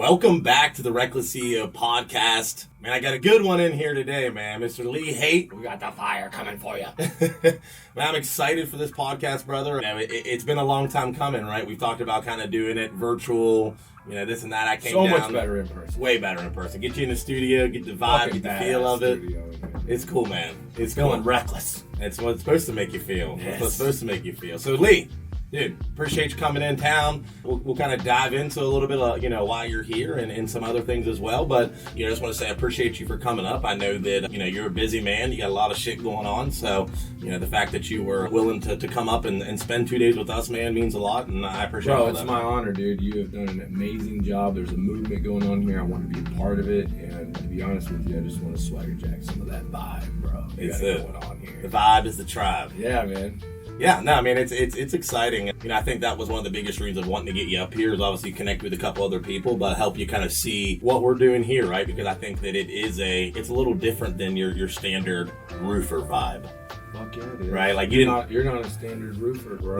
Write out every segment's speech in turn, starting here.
Welcome back to the Reckless CEO podcast. Man, I got a good one in here today, man. Mr. Lee Haight. We got the fire coming for you. Man, I'm excited for this podcast, brother. You know, it's been a long time coming, right? We've talked about kind of doing it virtual, you know, this and that. I came so down. much better in person. Way better in person. Get you in the studio, get the vibe, get the feel of it. It's cool, man. It's Feeling cool. reckless. It's what it's supposed to make you feel. Yes. It's what's supposed to make you feel. So, Lee, dude, appreciate you coming in town. We'll kind of dive into a little bit of, you know, why you're here and some other things as well. But, you know, I just want to say I appreciate you for coming up. I know that, you know, you're a busy man. You got a lot of shit going on. So, you know, the fact that you were willing to come up and spend 2 days with us, man, means a lot. And I appreciate Bro, all it's that. my honor, dude. You have done an amazing job. There's a movement going on here. I want to be a part of it. And to be honest with you, I just want to swagger jack some of that vibe, bro. It's it. Going on here. The vibe is the tribe. Yeah, man. Yeah, no, I mean, it's exciting. You know, I think that was one of the biggest reasons of wanting to get you up here is obviously connect with a couple other people, but help you kind of see what we're doing here, right? Because I think that it's a little different than your standard roofer vibe. Fuck yeah, dude. Right? Like you're not a standard roofer, bro.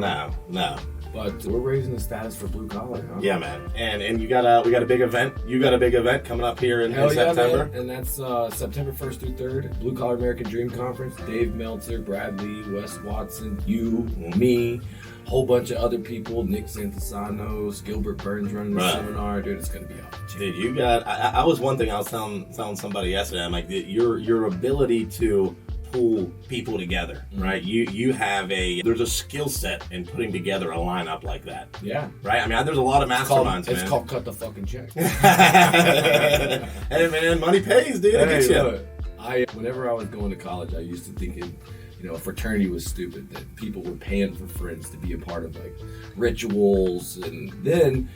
No. But we're raising the status for blue collar, huh? Yeah, man. And we got a big event. You got a big event coming up here in September. Man. And that's September 1st through 3rd, Blue Collar American Dream Conference. Dave Meltzer, Brad Lee, Wes Watson, you, me, whole bunch of other people. Nick Santasanos, Gilbert Burns running the seminar. Dude, it's gonna be awesome. Dude, you got. I was one thing I was telling somebody yesterday. I'm like, your ability to pull people together, right? You have there's a skill set in putting together a lineup like that. Yeah. Right? I mean, there's a lot of masterminds, man. It's called cut the fucking check. Hey, man, money pays, dude. Look, whenever I was going to college, I used to think a fraternity was stupid, that people were paying for friends to be a part of like rituals. And then,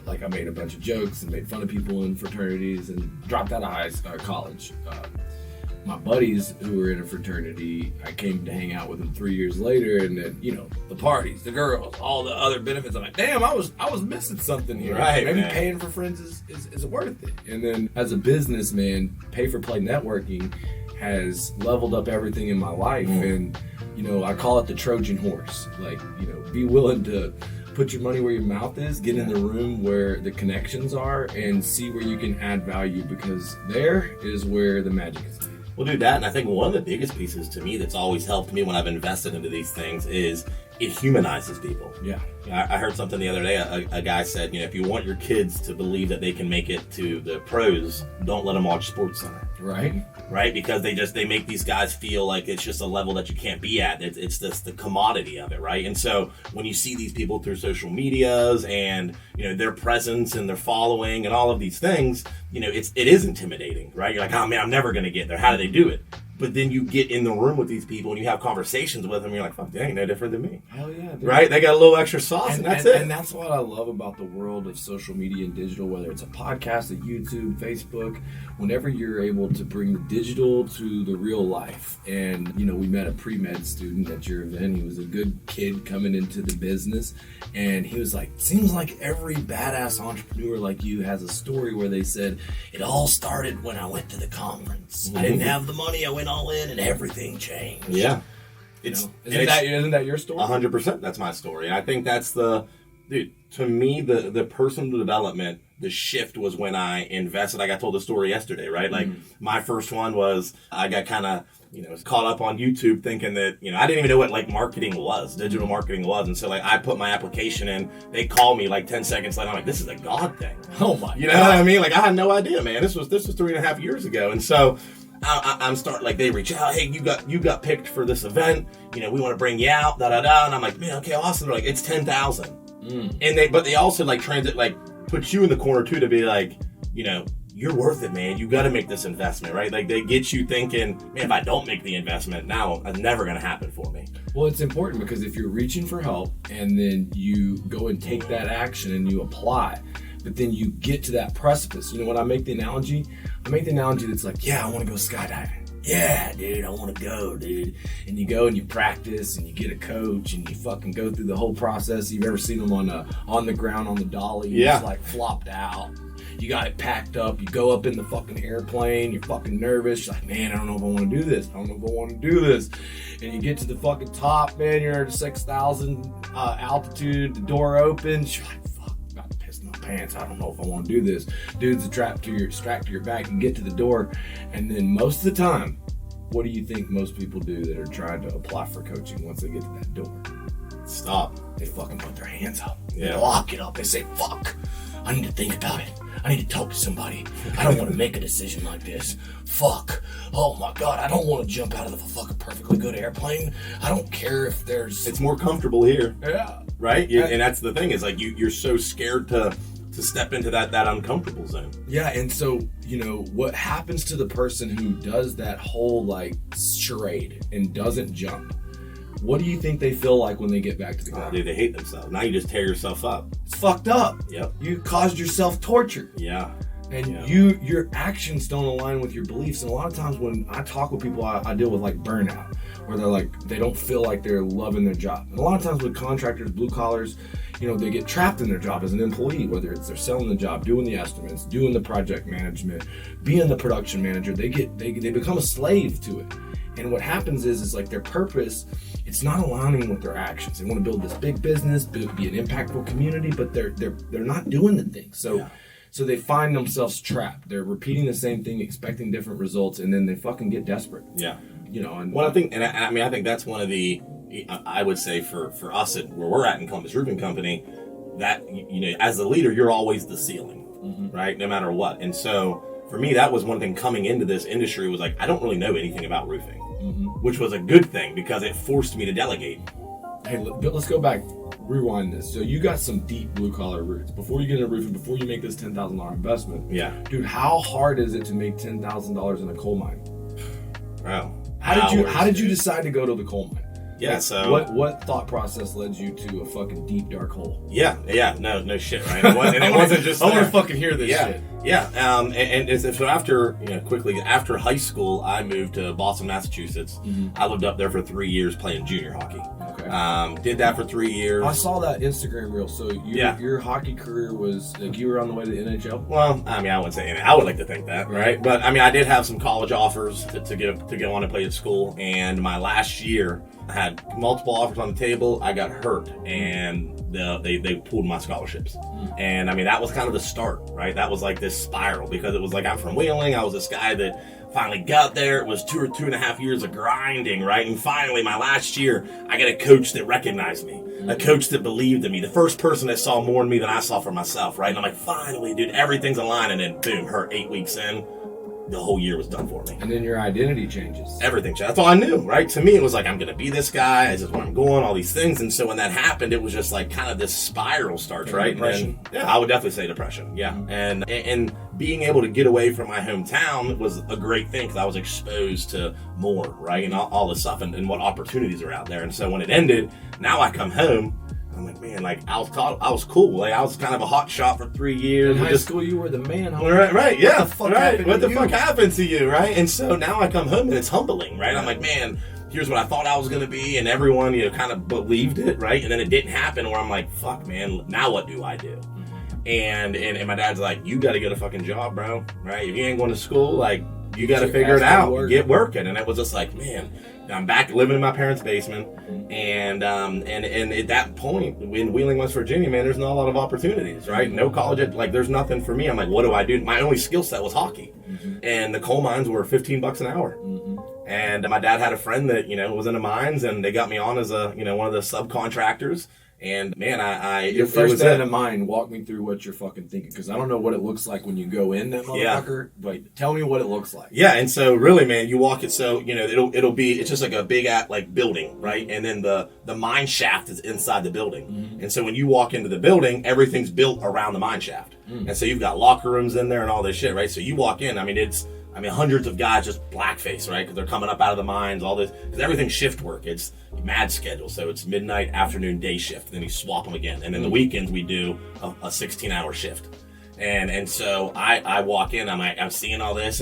like I made a bunch of jokes and made fun of people in fraternities and dropped out of college. My buddies who were in a fraternity, I came to hang out with them 3 years later, and then, the parties, the girls, all the other benefits. I'm like, damn, I was missing something here. Right, maybe man. Paying for friends is worth it. And then as a businessman, pay-for-play networking has leveled up everything in my life. And, I call it the Trojan horse. Like, be willing to put your money where your mouth is, get in the room where the connections are, and see where you can add value, because there is where the magic is made. Well, dude, that, and I think one of the biggest pieces to me that's always helped me when I've invested into these things is it humanizes people. Yeah. I heard something the other day. A guy said, if you want your kids to believe that they can make it to the pros, don't let them watch SportsCenter. Right? Because they make these guys feel like it's just a level that you can't be at. It's just the commodity of it, right? And so when you see these people through social medias and, their presence and their following and all of these things, it is intimidating, right? You're like, oh man, I'm never going to get there. How do they do it? But then you get in the room with these people and you have conversations with them. And you're like, fuck, they ain't no different than me. Hell yeah, dude. Right? They got a little extra sauce and that's it. And that's what I love about the world of social media and digital, whether it's a podcast, a YouTube, Facebook, whenever you're able to bring the digital to the real life. And, we met a pre-med student at your event. He was a good kid coming into the business. And he was like, seems like every badass entrepreneur like you has a story where they said, it all started when I went to the conference. I didn't have the money. I went all in and everything changed. Yeah. Isn't that your story? 100%. That's my story. And I think that's to me, the personal development, the shift was when I invested. Like I told the story yesterday, right? Like my first one was, I got kind of, caught up on YouTube thinking that, I didn't even know what like marketing was, digital marketing was. And so like I put my application in, they call me like 10 seconds later. I'm like, this is a God thing. Oh my God. You know what I mean? Like I had no idea, man. This was 3.5 years ago. And so I'm starting, like they reach out, hey, you got picked for this event. We want to bring you out, And I'm like, man, okay, awesome. They're like, it's 10,000. And they also like put you in the corner too to be like, you're worth it, man. You got to make this investment, right? Like they get you thinking, man, if I don't make the investment now, it's never going to happen for me. Well, it's important because if you're reaching for help and then you go and take that action and you apply, but then you get to that precipice. When I make the analogy, that's like, yeah, I want to go skydiving. Yeah, dude, I want to go, dude. And you go and you practice and you get a coach and you fucking go through the whole process. You've ever seen them on the ground on the dolly? Yeah. Just like flopped out. You got it packed up. You go up in the fucking airplane. You're fucking nervous. You're like, man, I don't know if I want to do this. And you get to the fucking top, man. You're at 6,000 altitude. The door opens. You're like, fuck, I'm about to piss my pants. I don't know if I want to do this. Dude's strapped to your back and get to the door. And then most of the time, what do you think most people do that are trying to apply for coaching once they get to that door? Stop. They fucking put their hands up. Yeah. They lock it up. They say, fuck, I need to think about it. I need to talk to somebody. I don't want to make a decision like this. Fuck. Oh my God, I don't want to jump out of a fucking perfectly good airplane. I don't care if there's... It's more comfortable here. Yeah. Right? And that's the thing, is like you're so scared to step into that uncomfortable zone. Yeah, and so, you know, what happens to the person who does that whole, like, charade and doesn't jump? What do you think they feel like when they get back to the ground? Dude, they hate themselves. Now you just tear yourself up. It's fucked up. Yep. You caused yourself torture. Yeah. And your actions don't align with your beliefs. And a lot of times when I talk with people, I deal with like burnout, where they're like, they don't feel like they're loving their job. And a lot of times with contractors, blue collars, you know, they get trapped in their job as an employee, whether it's they're selling the job, doing the estimates, doing the project management, being the production manager. They become a slave to it. And what happens is like their purpose, it's not aligning with their actions. They want to build this big business, be an impactful community, but they're not doing the thing. So they find themselves trapped. They're repeating the same thing, expecting different results, and then they fucking get desperate. Yeah. You know, and well, I think that's one of the, I would say for us at where we're at in Columbus Roofing Company, that, you know, as the leader, you're always the ceiling, right? No matter what. And so for me, that was one thing coming into this industry, was like, I don't really know anything about roofing, which was a good thing because it forced me to delegate. Hey, let's go back. Rewind this. So you got some deep blue collar roots. Before you get into roofing, before you make this $10,000 investment, yeah, dude, how hard is it to make $10,000 in a coal mine? Wow. How did you decide to go to the coal mine? Yeah, like, so what thought process led you to a fucking deep dark hole? Yeah, no shit, right? It wasn't just. I want to fucking hear this shit. Yeah, and so after, you know, quickly after high school, I moved to Boston, Massachusetts. I lived up there for 3 years playing junior hockey. Okay. Did that for 3 years. I saw that Instagram reel. So your hockey career was like you were on the way to the NHL? Well, I mean, I wouldn't say I would like to think that, right? But I mean, I did have some college offers to go on and play at school, and my last year I had multiple offers on the table. I got hurt, and they pulled my scholarships. And I mean, that was kind of the start, right? That was like this spiral, because it was like, I'm from Wheeling. I was this guy that finally got there. It was 2 or 2.5 years of grinding, right? And finally, my last year, I got a coach that recognized me, a coach that believed in me, the first person that saw more in me than I saw for myself, right? And I'm like, finally, dude, everything's aligned. And then boom, hurt 8 weeks in. The whole year was done for me. And then your identity changes. Everything changed. That's all I knew, right? To me, it was like, I'm going to be this guy. This is where I'm going, all these things. And so when that happened, it was just like kind of this spiral starts, right? Depression. And, I would definitely say depression. Yeah. And being able to get away from my hometown was a great thing, because I was exposed to more, right? And all this stuff and what opportunities are out there. And so when it ended, now I come home. I'm like, man, like I was cool. Like I was kind of a hot shot for 3 years. In high school, you were the man. Right, yeah. What the fuck happened to you, right? And so now I come home and it's humbling, right? I'm like, man, here's what I thought I was going to be, and everyone, you know, kind of believed it, right? And then it didn't happen, where I'm like, fuck, man, now what do I do? And my dad's like, you got to get a fucking job, bro, right? If you ain't going to school, like, you got to figure it out, get working. And it was just like, man, I'm back living in my parents' basement, and at that point in Wheeling, West Virginia, man, there's not a lot of opportunities, right? No college, like there's nothing for me. I'm like, what do I do? My only skill set was hockey, and the coal mines were $15 an hour. And my dad had a friend that, you know, was in the mines, and they got me on as a, you know, one of the subcontractors. And man, your first day in a mine, walk me through what you're fucking thinking, because I don't know what it looks like when you go in that motherfucker. But tell me what it looks like. Yeah, and so really, man, you walk it. So you know, it's just like a big like building, right? And then the mine shaft is inside the building. And so when you walk into the building, everything's built around the mine shaft. And so you've got locker rooms in there and all this shit, right? So you walk in, I mean, hundreds of guys just blackface, right? Because they're coming up out of the mines, all this. Because everything's shift work. It's mad schedule. So it's midnight, afternoon, day shift. Then you swap them again. And then the weekends we do a 16-hour shift. And so I walk in, I'm seeing all this.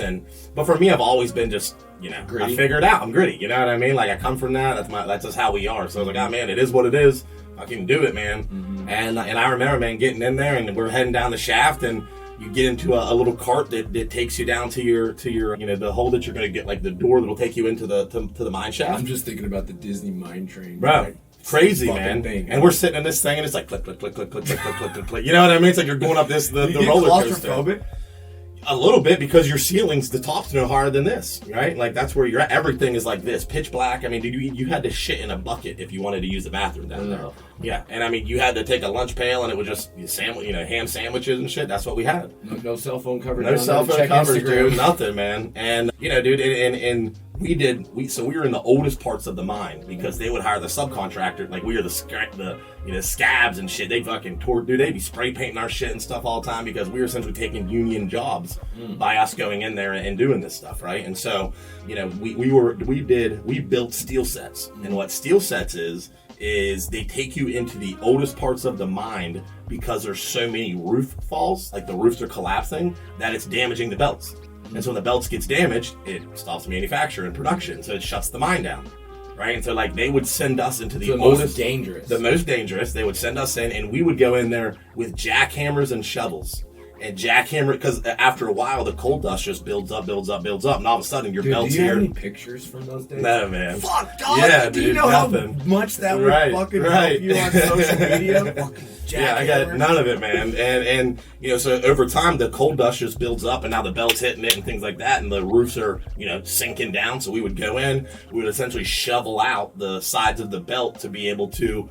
But for me, I've always been just, you know, gritty. I figure it out. I'm gritty. You know what I mean? Like I come from that. That's just how we are. So I was like, oh man, it is what it is. I can do it, man. And I remember, man, getting in there, and we're heading down the shaft, and you get into a little cart that takes you down to your you know, the hole that you're gonna get, like the door that'll take you into the mine shaft. I'm just thinking about the Disney mine train, bro. Right? crazy, man. Thing. And we're sitting in this thing, and it's like click, click, click, click, click, click, click, click, click, click. You know what I mean? It's like you're going up the roller coaster. Claustrophobic? A little bit, because your ceilings, the top's no higher than this, right? Like that's where you're at. Everything is like this, pitch black. I mean, dude, you had to shit in a bucket if you wanted to use the bathroom down there. Yeah, and I mean, you had to take a lunch pail, and it was just ham sandwiches and shit. That's what we had. No cell phone coverage. No cell phone coverage, dude. Nothing, man. And dude, and so we were in the oldest parts of the mine, because they would hire the subcontractor. Like we were the scabs and shit. They fucking dude. They'd be spray painting our shit and stuff all the time, because we were essentially taking union jobs by us going in there and doing this stuff, right? And so, we built steel sets, and what steel sets is they take you into the oldest parts of the mine, because there's so many roof falls, like the roofs are collapsing, that it's damaging the belts. And so when the belts gets damaged, it stops manufacture and production, so it shuts the mine down, right? And so like they would send us into the most dangerous. They would send us in, and we would go in there with jackhammers and shovels. And because after a while the coal dust just builds up, and all of a sudden your belt's here. Do you have any pictures from those days? No, man. Fuck, dog. Yeah, do you know nothing. how much that would fucking help you on social media? Yeah, I got none of it, man. And so over time the coal dust just builds up, and now the belt's hitting it and things like that, and the roofs are sinking down. So we would go in, we would essentially shovel out the sides of the belt to be able to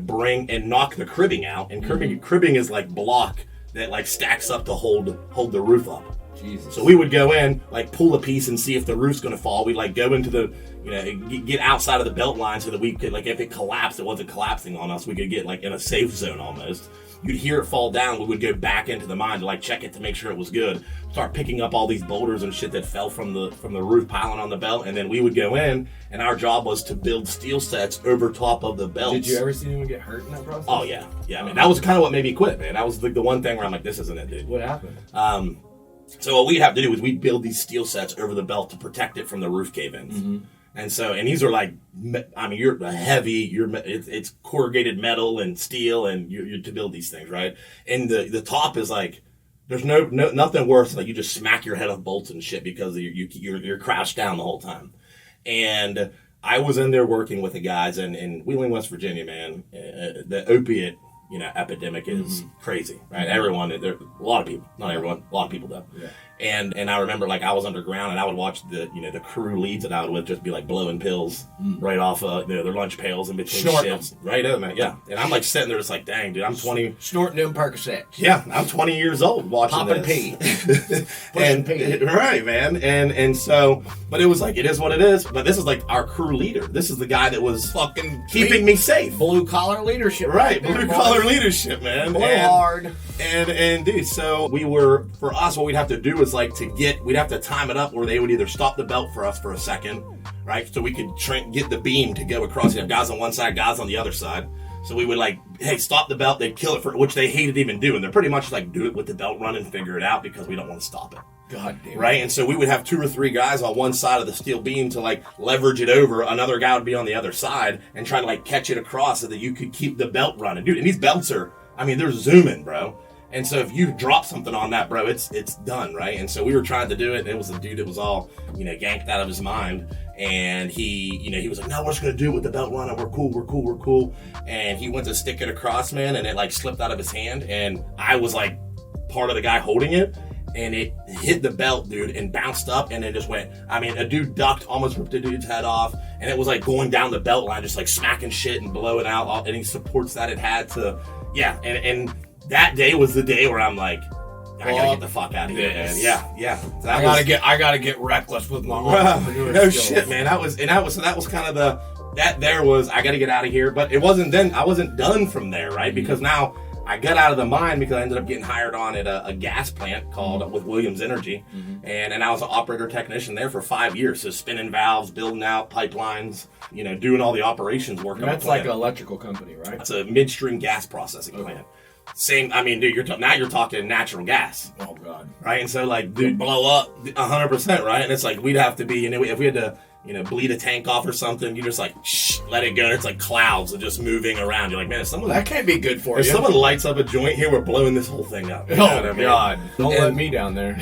bring and knock the cribbing out. And cribbing is like block that like stacks up to hold the roof up. Jesus. So we would go in, like pull a piece and see if the roof's gonna fall. We'd like go into the, get outside of the belt line so that we could, like, if it collapsed, it wasn't collapsing on us. We could get like in a safe zone almost. You'd hear it fall down. We would go back into the mine to like check it to make sure it was good. Start picking up all these boulders and shit that fell from the roof piling on the belt, and then we would go in, and our job was to build steel sets over top of the belts. Did you ever see anyone get hurt in that process? Oh yeah, man. That was kind of what made me quit, man. That was the one thing where I'm like, this isn't it, dude. What happened? So what we'd have to do is we'd build these steel sets over the belt to protect it from the roof cave-ins. Mm-hmm. And these are like, I mean, it's corrugated metal and steel, and you're to build these things, right? And the top is like, there's nothing worse than like you just smack your head off bolts and shit because you're crouched down the whole time. And I was in there working with the guys in Wheeling, West Virginia, man. The opiate, epidemic is crazy, right? Everyone, a lot of people, not everyone, a lot of people though. Yeah. And I remember like I was underground, and I would watch the crew leads that I would with just be like blowing pills right off their lunch pails in between shifts. Right in, man. Yeah. And I'm like sitting there just like, dang, dude, I'm 20. Snorting them Percocets. Yeah, I'm 20 years old watching Popping this. Pee. Right, man. And so, but it was like, it is what it is. But this is like our crew leader. This is the guy that was fucking keeping me safe. Blue collar leadership. Right, blue collar leadership, man. Blue hard. And dude, so for us, what we'd have to do is like we'd have to time it up where they would either stop the belt for us for a second, right? So we could get the beam to go across. You have guys on one side, guys on the other side. So we would like, hey, stop the belt. They'd kill it which they hated even doing. They're pretty much like, do it with the belt running, figure it out, because we don't want to stop it. God damn. Right? And so we would have 2 or 3 guys on one side of the steel beam to like leverage it over. Another guy would be on the other side and try to like catch it across so that you could keep the belt running. Dude, and these belts they're zooming, bro. And so if you drop something on that, bro, it's done, right? And so we were trying to do it, and it was a dude that was all, yanked out of his mind. And he was like, no, we're just going to do it with the belt running. We're cool. And he went to stick it across, man, and it like slipped out of his hand. And I was like part of the guy holding it. And it hit the belt, dude, and bounced up, and it just went. I mean, a dude ducked, almost ripped a dude's head off, and it was like going down the belt line, just like smacking shit and blowing out any supports that it had to. Yeah, and that day was the day where I'm like, I gotta get the fuck out of here, man. Yeah. So I gotta get reckless with my entrepreneur no skills. shit, man. That was kind of I gotta get out of here. But it wasn't then. I wasn't done from there, right? Mm-hmm. Because now I got out of the mine because I ended up getting hired on at a gas plant called with Williams Energy, and I was an operator technician there for 5 years. So spinning valves, building out pipelines, doing all the operations work. And that's like an electrical company, right? It's a midstream gas processing plant. Same, I mean, dude, you're talking natural gas. Oh God. Right, and so like, dude, blow up 100%, right? And it's like we'd have to be, if we had to, bleed a tank off or something, you just like, let it go. It's like clouds and just moving around. You're like, man, that can't be good for you. If someone lights up a joint here, we're blowing this whole thing up. God, don't let me down there.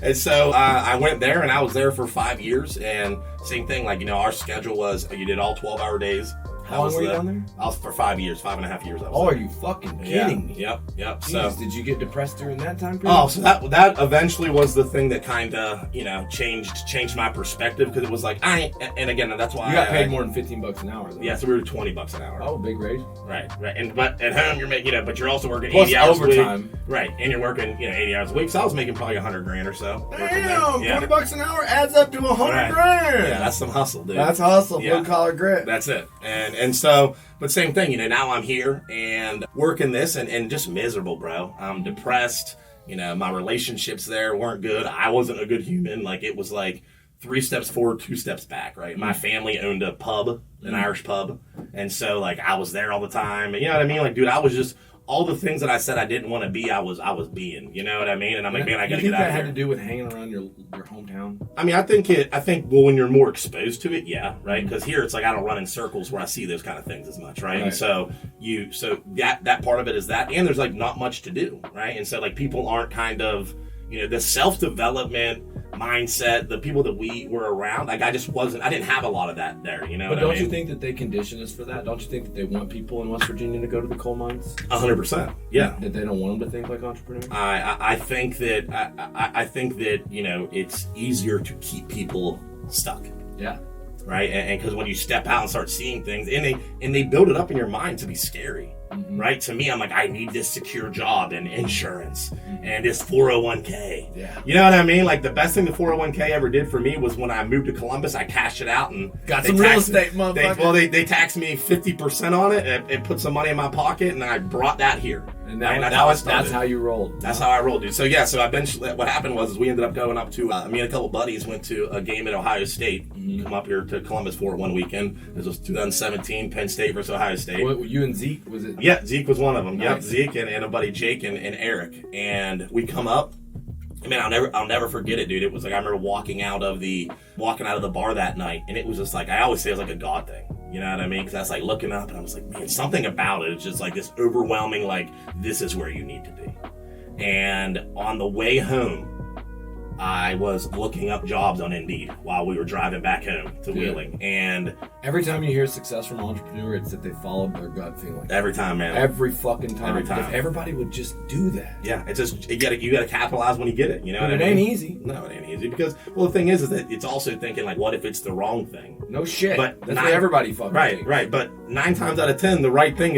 And so I went there, and I was there for 5 years, and same thing. Like, our schedule was you did all 12-hour days. How long were you down there? I was for 5 years, 5.5 years. Are you fucking kidding me? Yep. Jeez, So, did you get depressed during that time period? oh, so that eventually was the thing that kind of, changed my perspective, because it was like, and again, that's why you got paid more than $15 an hour, though. Yeah, so we were $20 an hour. Oh, big raise. Right. But at home you're making, but you're also working Plus 80 hours overtime. a week. Right, and you're working, 80 hours a week. So I was making probably $100,000 or so. Damn, $20 an hour adds up to $100,000. Yeah, that's some hustle, dude. That's hustle, blue collar grit. That's it. And so, but same thing, now I'm here and working this and just miserable, bro. I'm depressed. My relationships there weren't good. I wasn't a good human. Like, it was like 3 steps forward, 2 steps back, right? My family owned a pub, an Irish pub. And so, like, I was there all the time. And you know what I mean? Like, dude, I was just, all the things that I said I didn't want to be, I was being. You know what I mean? And I'm like, man, I gotta get out of here. You think that had to do with hanging around your hometown? I mean, I think, well, when you're more exposed to it, yeah, right? Because here it's like I don't run in circles where I see those kind of things as much, right? And so that part of it is that, and there's like not much to do, right? And so like people aren't kind of, the self-development mindset, the people that we were around, like I didn't have a lot of that there, But don't you think that they condition us for that? Don't you think that they want people in West Virginia to go to the coal mines? 100%, yeah. That they don't want them to think like entrepreneurs? I think that it's easier to keep people stuck. Yeah. Right, and because when you step out and start seeing things, and they build it up in your mind to be scary, right? To me, I'm like, I need this secure job and insurance and this 401k. Yeah, you know what I mean? Like the best thing the 401k ever did for me was when I moved to Columbus, I cashed it out and got some real estate, motherfucker. They taxed me 50% on it and put some money in my pocket, and I brought that here. And that's how you rolled. That's how I rolled, dude. So yeah, so eventually what happened was we ended up going up to, me and a couple buddies went to a game at Ohio State. Come up here to Columbus for one weekend. This was 2017, Penn State versus Ohio State. What, you and Zeke, was it? Yeah, Zeke was one of them. Nice. Yep, Zeke and a buddy Jake and Eric. And we come up. Man, I'll never forget it, dude. It was like I remember walking out of the bar that night, and it was just like, I always say it was like a God thing. You know what I mean? Because I was like looking up, and I was like, man, something about it. It's just like this overwhelming, like, this is where you need to be. And on the way home, I was looking up jobs on Indeed while we were driving back home to Wheeling. And every time you hear success from an entrepreneur, it's that they followed their gut feeling. Every time, man. Every fucking time. Every time. If everybody would just do that. Yeah, it's just you gotta capitalize when you get it. You know but what it I mean? Ain't easy. No, it ain't easy because the thing is that it's also thinking like, what if it's the wrong thing? No shit. But that's what everybody fucking thinks. Right. But 9 times out of 10, the right thing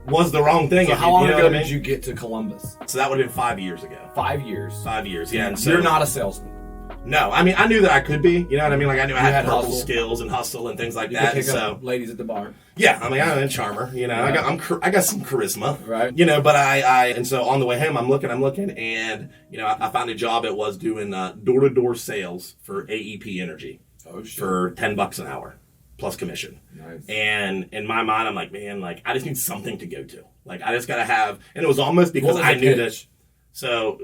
was the wrong thing. So how long ago did you get to Columbus? So that would have been 5 years ago. 5 years. 5 years. Yeah. And so you're not a salesman. No, I mean I knew that I could be. You know what I mean? Like I knew I had purple hustle. skills and hustle and things like you that. Could pick up ladies at the bar. Yeah, I mean I'm a charmer. You know, right. I got some charisma. Right. You know, but I and so on the way home I'm looking, and I found a job. It was doing door-to-door sales for AEP Energy. Oh shit. For $10 an hour plus commission. Nice. And in my mind I'm like, man, like I just need something to go to. Like I just gotta have, and it was almost because I knew that. So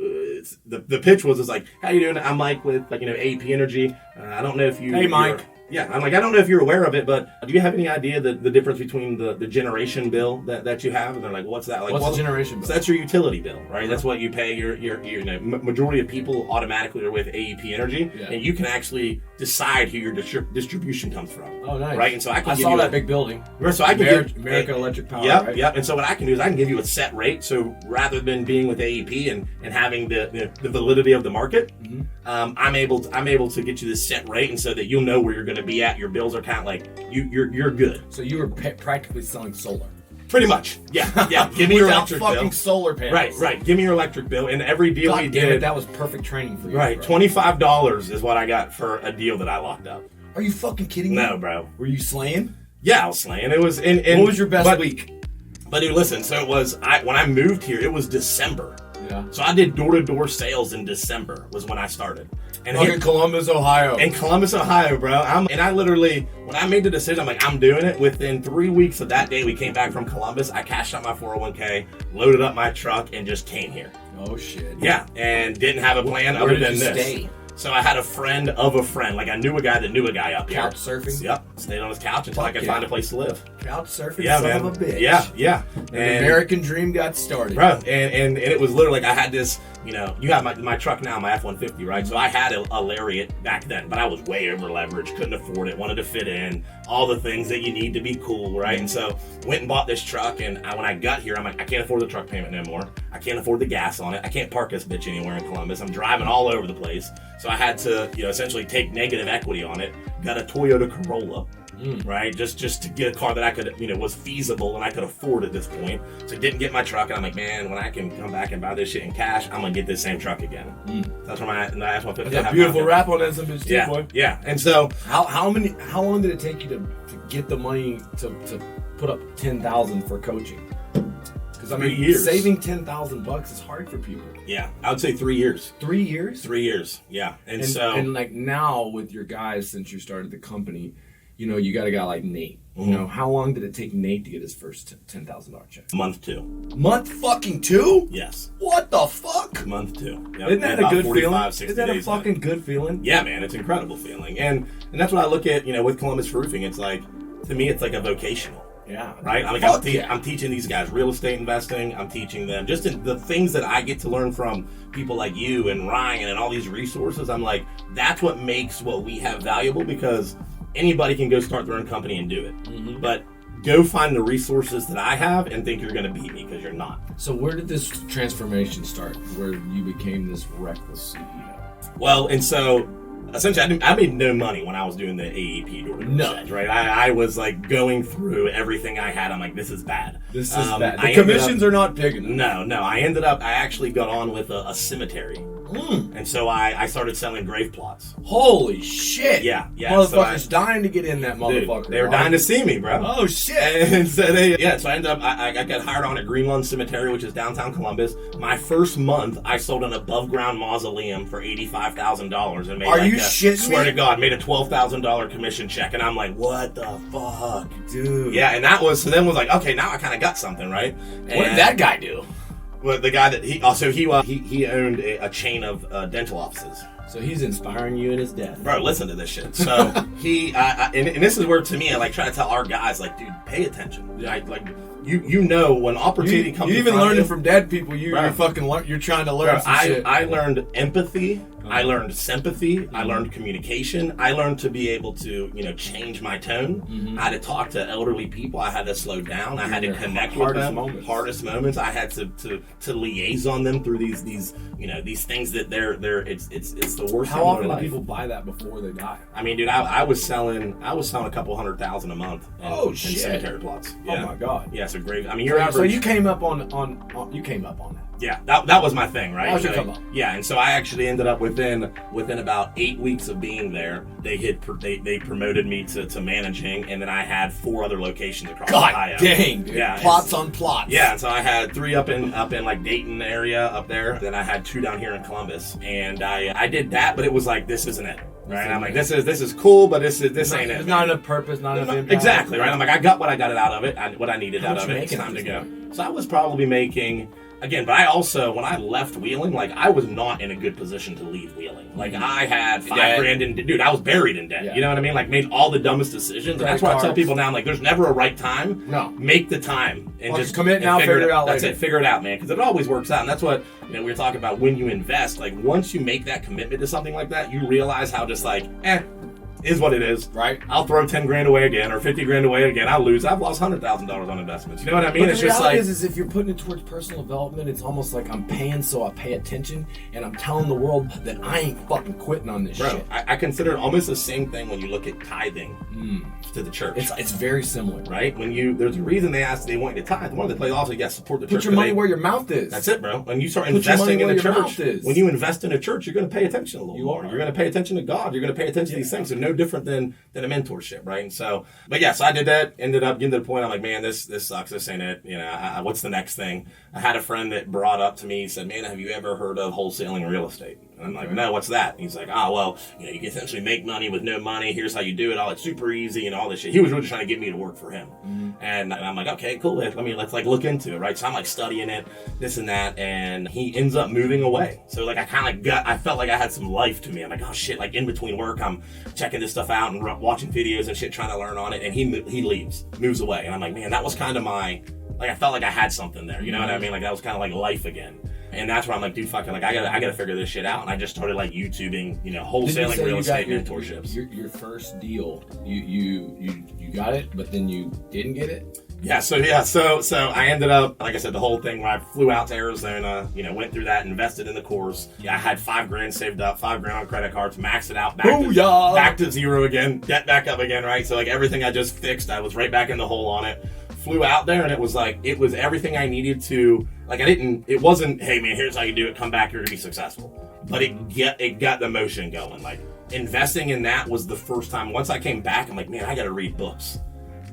the pitch was like, how you doing? I'm Mike with AEP Energy. I don't know if you. Hey, Mike. Yeah, I'm like, I don't know if you're aware of it, but do you have any idea the difference between the generation bill that you have? And they're like, what's that? Like, what's the generation bill? So that's your utility bill, right? That's what you pay your majority of people automatically are with AEP Energy, and you can actually decide who your distribution comes from. Oh, nice. Right, and so I saw that big building. So I can American Electric Power. Yep, right? yep. And so what I can do is I can give you a set rate. So rather than being with AEP and having the validity of the market, I'm able to get you this set rate, and so that you'll know where you're going to be at. Your bills are kind of like you're good. So you were practically selling solar. Pretty much, yeah. Give me your electric bill. Fucking solar panels. Right. Give me your electric bill, and every deal we did. That was perfect training for you. Right, bro. $25 is what I got for a deal that I locked up. Are you fucking kidding me? No, bro. Were you slaying? Yeah, I was slaying. It was. What was your best week? But dude, listen. So it was. When I moved here, it was December. Yeah. So I did door-to-door sales in December was when I started. And in Columbus, Ohio. In Columbus, Ohio, bro. I literally, when I made the decision, I'm like, I'm doing it. Within 3 weeks of that day, we came back from Columbus. I cashed out my 401k, loaded up my truck, and just came here. Oh, shit. Yeah, and didn't have a plan other than this. Stay? So I had a friend of a friend. Like I knew a guy that knew a guy up here. Couch surfing? Yep. Stayed on his couch until I could find a place to live. Couch surfing, man. Of a bitch. Yeah. And the American dream got started. Bro, and it was literally like I had this you know, you have my truck now, my F-150, right? So I had a Lariat back then, but I was way over leveraged, couldn't afford it, wanted to fit in, all the things that you need to be cool, right? And so went and bought this truck, and when I got here, I'm like, I can't afford the truck payment no more. I can't afford the gas on it. I can't park this bitch anywhere in Columbus. I'm driving all over the place. So I had to, you know, essentially take negative equity on it. Got a Toyota Corolla. Right, just to get a car that I could, you know, was feasible and I could afford at this point. So didn't get my truck, and I'm like, man, when I can come back and buy this shit in cash, I'm gonna get this same truck again. That's where my F-150. That's a beautiful wrap on that, some bitch too, boy. Yeah. And so how long did it take you to get the money to put up $10,000 for coaching? Because I mean, 3 years. Saving $10,000 is hard for people. Yeah, I would say 3 years. 3 years? 3 years. Yeah, and like now with your guys, since you started the company, you know, you got a guy like Nate. You know, how long did it take Nate to get his first $10,000 check? Month 2. Month fucking 2? Yes. What the fuck? Month 2. Yep. Isn't that a good feeling? 60 Isn't that a days fucking good feeling? Yeah, man, it's an incredible feeling. And that's what I look at, you know, with Columbus Roofing. It's like, to me, it's like a vocational. Yeah. Right? I'm teaching these guys real estate investing. I'm teaching them just the things that I get to learn from people like you and Ryan and all these resources. I'm like, that's what makes what we have valuable, because anybody can go start their own company and do it. But go find the resources that I have and think you're going to beat me, because you're not. So where did this transformation start, where you became this reckless CEO? Well, and so essentially I made no money when I was doing the AEP door-to-door, right? I was like going through everything I had. I'm like, this is bad. This is bad. The commissions are not big enough. No. I actually got on with a cemetery. And so I started selling grave plots. Holy shit! Yeah. Motherfuckers dying to get in that motherfucker. Dude, they were dying to see me, bro. Oh shit! And so so I ended up I got hired on at Greenlawn Cemetery, which is downtown Columbus. My first month, I sold an above ground mausoleum for $85,000 and made. Are you shitting me? Swear to God, made a $12,000 commission check, and I'm like, what the fuck, dude? Yeah, and that was like, okay, now I kind of got something, right? And what did that guy do? Well, the guy that he owned a chain of dental offices. So he's inspiring you in his death. Bro, listen to this shit. So he and this is where, to me, I like try to tell our guys, like, dude, pay attention. Like you know when opportunity comes. You even learning from dead people. You're fucking you're trying to learn some shit. I learned empathy. I learned sympathy. I learned communication. I learned to be able to, you know, change my tone. I had to talk to elderly people. I had to slow down. I had to connect with them. Hardest moments. I had to liaison them through these you know, these things that it's the worst. How often do people buy that before they die? I mean, dude, I was selling a couple $100,000 a month. In cemetery plots. Yeah. Oh my God. Yeah, so great. I mean, you're average. So you came up on that. Yeah, that was my thing, right? That was your come up. Yeah, and so I actually ended up within about 8 weeks of being there, they promoted me to managing, and then I had 4 other locations across Ohio. God dang, dude. Yeah, plots on plots. Yeah, and so I had 3 up in like Dayton area up there. Then I had 2 down here in Columbus, and I did that, but it was like, this isn't it. Right, I'm like, this is cool, but this ain't it. It's not enough purpose, not enough impact. Exactly, right? I'm like, I got what I got out of it, what I needed out of it. It's time to go. So I was probably making, again, but I also, when I left Wheeling, like, I was not in a good position to leave Wheeling. Like, I had $5,000 in, dude, I was buried in debt. Yeah. You know what I mean? Like, made all the dumbest decisions. And that's why I tell people now, I'm like, there's never a right time. No. Make the time and just commit now, figure it out later. That's it, figure it out, man, because it always works out. And that's what, you know, we were talking about when you invest. Like, once you make that commitment to something like that, you realize how just like, is what it is. Right. I'll throw $10,000 away again or $50,000 away again. I'll lose. I've lost $100,000 on investments. You know what I mean? But it's the just reality like is if you're putting it towards personal development, it's almost like I'm paying so I pay attention, and I'm telling the world that I ain't fucking quitting on this shit. I consider it almost the same thing when you look at tithing to the church. It's very similar, right? When there's a reason they want you to tithe. One of the plays also, you got to support the church. Put your money where your mouth is. That's it, bro. When you start investing in the church, when you invest in a church, you're going to pay attention a little more. You're going to pay attention to God. You're going to pay attention to these things. They're no different than a mentorship, right? And so, but yeah, so I did that. Ended up getting to the point. I'm like, man, this sucks. This ain't it. You know, what's the next thing? I had a friend that brought up to me. He said, man, have you ever heard of wholesaling real estate? And I'm like, no, what's that? And he's like, well, you know, you can essentially make money with no money. Here's how you do it. It's super easy and all this shit. He was really trying to get me to work for him. And I'm like, okay, cool. Let's like look into it, right? So I'm like studying it, this and that, and he ends up moving away. So like I felt like I had some life to me. I'm like, oh shit, like in between work, I'm checking this stuff out and watching videos and shit, trying to learn on it. And he leaves, moves away. And I'm like, man, that was kind of I felt like I had something there. You know what I mean? Like that was kind of like life again. And that's where I'm like, dude, fucking, like, I gotta figure this shit out. And I just started like YouTubing, wholesaling real estate mentorships. Your first deal, you got it, but then you didn't get it? So I ended up, like I said, the whole thing where I flew out to Arizona, went through that, invested in the course. I had $5,000 saved up, $5,000 on credit cards, maxed it out, back to zero again, debt back up again, right? So like everything I just fixed, I was right back in the hole on it. Flew out there, and it was everything I needed to, like, it wasn't, hey man, here's how you do it, come back, you're gonna be successful. But it got the motion going. Like, investing in that was the first time. Once I came back, I'm like, man, I gotta read books.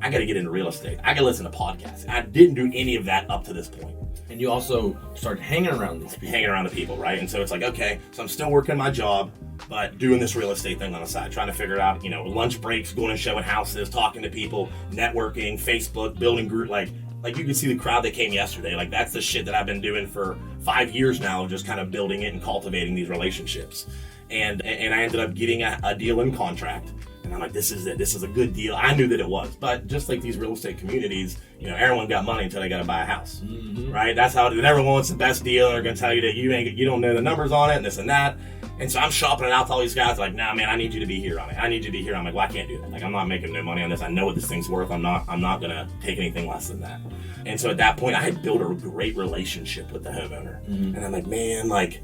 I gotta get into real estate. I gotta listen to podcasts. I didn't do any of that up to this point. And you also started hanging around these people. Hanging around the people, right? And so it's like, okay, so I'm still working my job, but doing this real estate thing on the side, trying to figure it out, lunch breaks, going and showing houses, talking to people, networking, Facebook, building group, like you can see the crowd that came yesterday. Like, that's the shit that I've been doing for 5 years now, just kind of building it and cultivating these relationships. And I ended up getting a deal in contract. And I'm like, this is it. This is a good deal. I knew that it was. But just like these real estate communities, everyone got money until they got to buy a house, right? That's how it is. And everyone wants the best deal. And they're going to tell you that you don't know the numbers on it and this and that. And so I'm shopping it out to all these guys like, nah, man, I need you to be here on it. I need you to be here. I'm like, well, I can't do that. Like, I'm not making no money on this. I know what this thing's worth. I'm not going to take anything less than that. And so at that point, I had built a great relationship with the homeowner. And I'm like, man, like,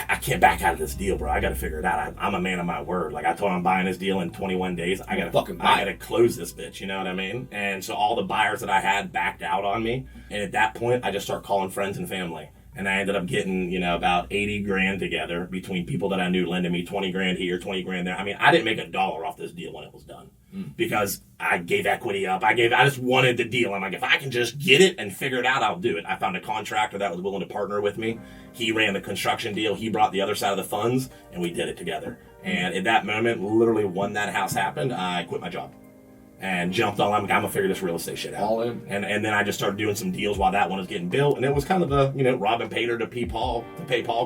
I can't back out of this deal, bro. I got to figure it out. I'm a man of my word. Like, I told him I'm buying this deal in 21 days. I got to close this bitch. You know what I mean? And so all the buyers that I had backed out on me. And at that point, I just start calling friends and family. And I ended up getting, about $80,000 together between people that I knew lending me $20,000 here, $20,000 there. I mean, I didn't make $1 off this deal when it was done because I gave equity up. I just wanted the deal. I'm like, if I can just get it and figure it out, I'll do it. I found a contractor that was willing to partner with me. He ran the construction deal. He brought the other side of the funds, and we did it together. And at that moment, literally when that house happened, I quit my job and jumped on. I'm gonna figure this real estate shit out. All in. And then I just started doing some deals while that one was getting built. And it was kind of the, robbing Pater to pay Paul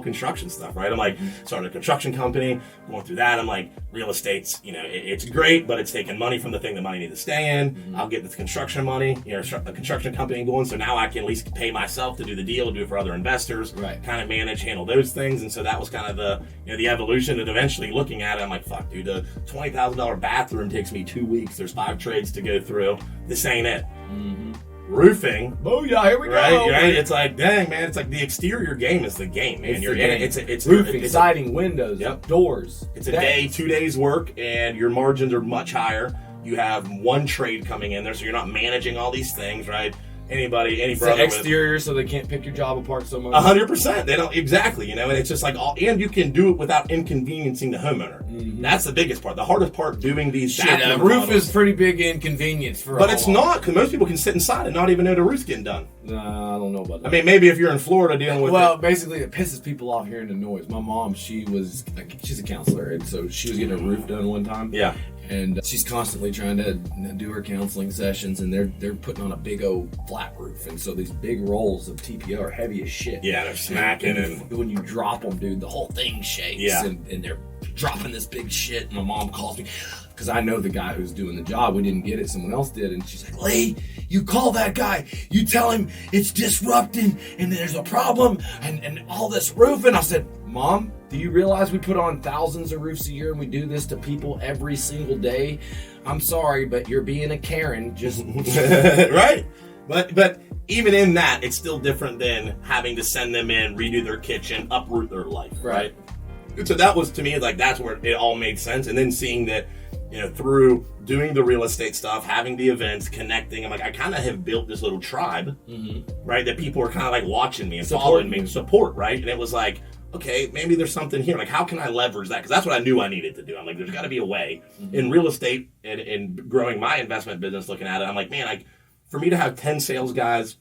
construction stuff, right? I'm like, started a construction company, going through that. I'm like, real estate's, it's great, but it's taking money from the thing that money needs to stay in. I'll get this construction money, a construction company going. So now I can at least pay myself to do the deal, do it for other investors, right? Kind of manage, handle those things. And so that was kind of the, the evolution. And eventually looking at it, I'm like, fuck, dude, a $20,000 bathroom takes me 2 weeks. There's 5 trades to go through. This ain't it. Roofing. Oh yeah, here we go. Right? It's like, dang, man. It's like the exterior game is the game, man. It's roofing, siding, windows, doors. It's a day, 2 days work, and your margins are much higher. You have one trade coming in there, so you're not managing all these things, right? Any brother exterior, so they can't pick your job apart so much. 100%. They don't exactly, and it's just like and you can do it without inconveniencing the homeowner. That's the biggest part. The hardest part doing these. A roof is pretty big inconvenience for. But it's not, because most people can sit inside and not even know the roof's getting done. Nah, I don't know about that. I mean, maybe if you're in Florida dealing with. Well, basically, it pisses people off hearing the noise. My mom, she's a counselor, and so she was getting her roof done one time. Yeah. And she's constantly trying to do her counseling sessions, and they're putting on a big old flat roof, and so these big rolls of TPO are heavy as shit. Yeah, they're smacking, and when you drop them, dude, the whole thing shakes. Yeah. And they're dropping this big shit. And my mom calls me because I know the guy who's doing the job. We didn't get it, someone else did, and she's like, "Lee, you call that guy. You tell him it's disrupting, and there's a problem, and all this roofing." I said, "Mom, do you realize we put on thousands of roofs a year and we do this to people every single day? I'm sorry, but you're being a Karen." Just right. But even in that, it's still different than having to send them in, redo their kitchen, uproot their life, right? So that was, to me, like, that's where it all made sense. And then seeing that, through doing the real estate stuff, having the events, connecting, I'm like, I kind of have built this little tribe, right? That people are kind of like watching me and following me, support, right? And it was like, okay, maybe there's something here. Like, how can I leverage that? Because that's what I knew I needed to do. I'm like, there's got to be a way. In real estate and growing my investment business, looking at it, I'm like, man, for me to have 10 sales guys,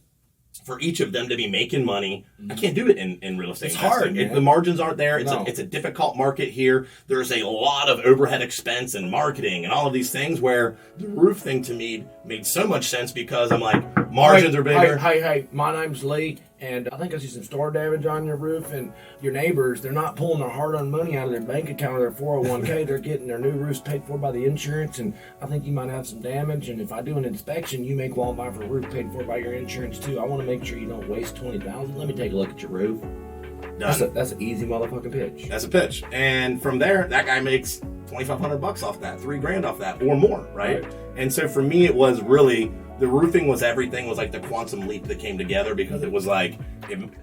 for each of them to be making money, I can't do it in real estate. It's hard, man. The margins aren't there. It's a difficult market here. There's a lot of overhead expense and marketing and all of these things, where the roof thing to me made so much sense, because I'm like, margins are bigger. Hey, my name's Lee, and I think I see some storm damage on your roof, and your neighbors, they're not pulling their hard-earned money out of their bank account or their 401k. They're getting their new roofs paid for by the insurance, and I think you might have some damage, and if I do an inspection, you may qualify for a roof paid for by your insurance too. I want to make sure you don't waste $20,000. Let me take a look at your roof. Done. That's an easy motherfucking pitch. That's a pitch. And from there, that guy makes $2,500 off that, $3,000 off that, or more, right? And so for me, it was really, the roofing was everything, was like the quantum leap that came together, because it was like,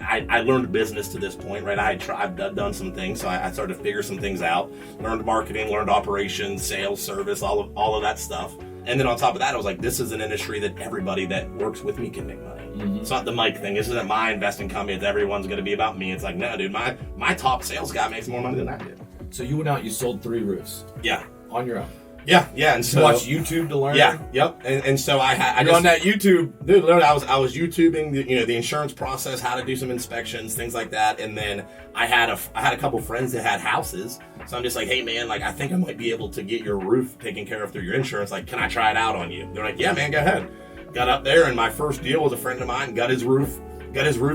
I learned business to this point, right? I've done some things, so I started to figure some things out, learned marketing, learned operations, sales, service, all of that stuff. And then on top of that, I was like, this is an industry that everybody that works with me can make money. It's not the Mike thing. This isn't my investing company. It's everyone's going to be about me. It's like, no, dude, my top sales guy makes more money than I did. So you went out, you sold 3 roofs. Yeah. On your own. Yeah. And so you watch YouTube to learn. Yeah. Yep. And so I just on that YouTube, dude. Literally, I was YouTubing the insurance process, how to do some inspections, things like that. And then I had a couple friends that had houses. So I'm just like, hey man, like I think I might be able to get your roof taken care of through your insurance. Like, can I try it out on you? They're like, yeah, man, go ahead. Got up there, and my first deal was a friend of mine got his roof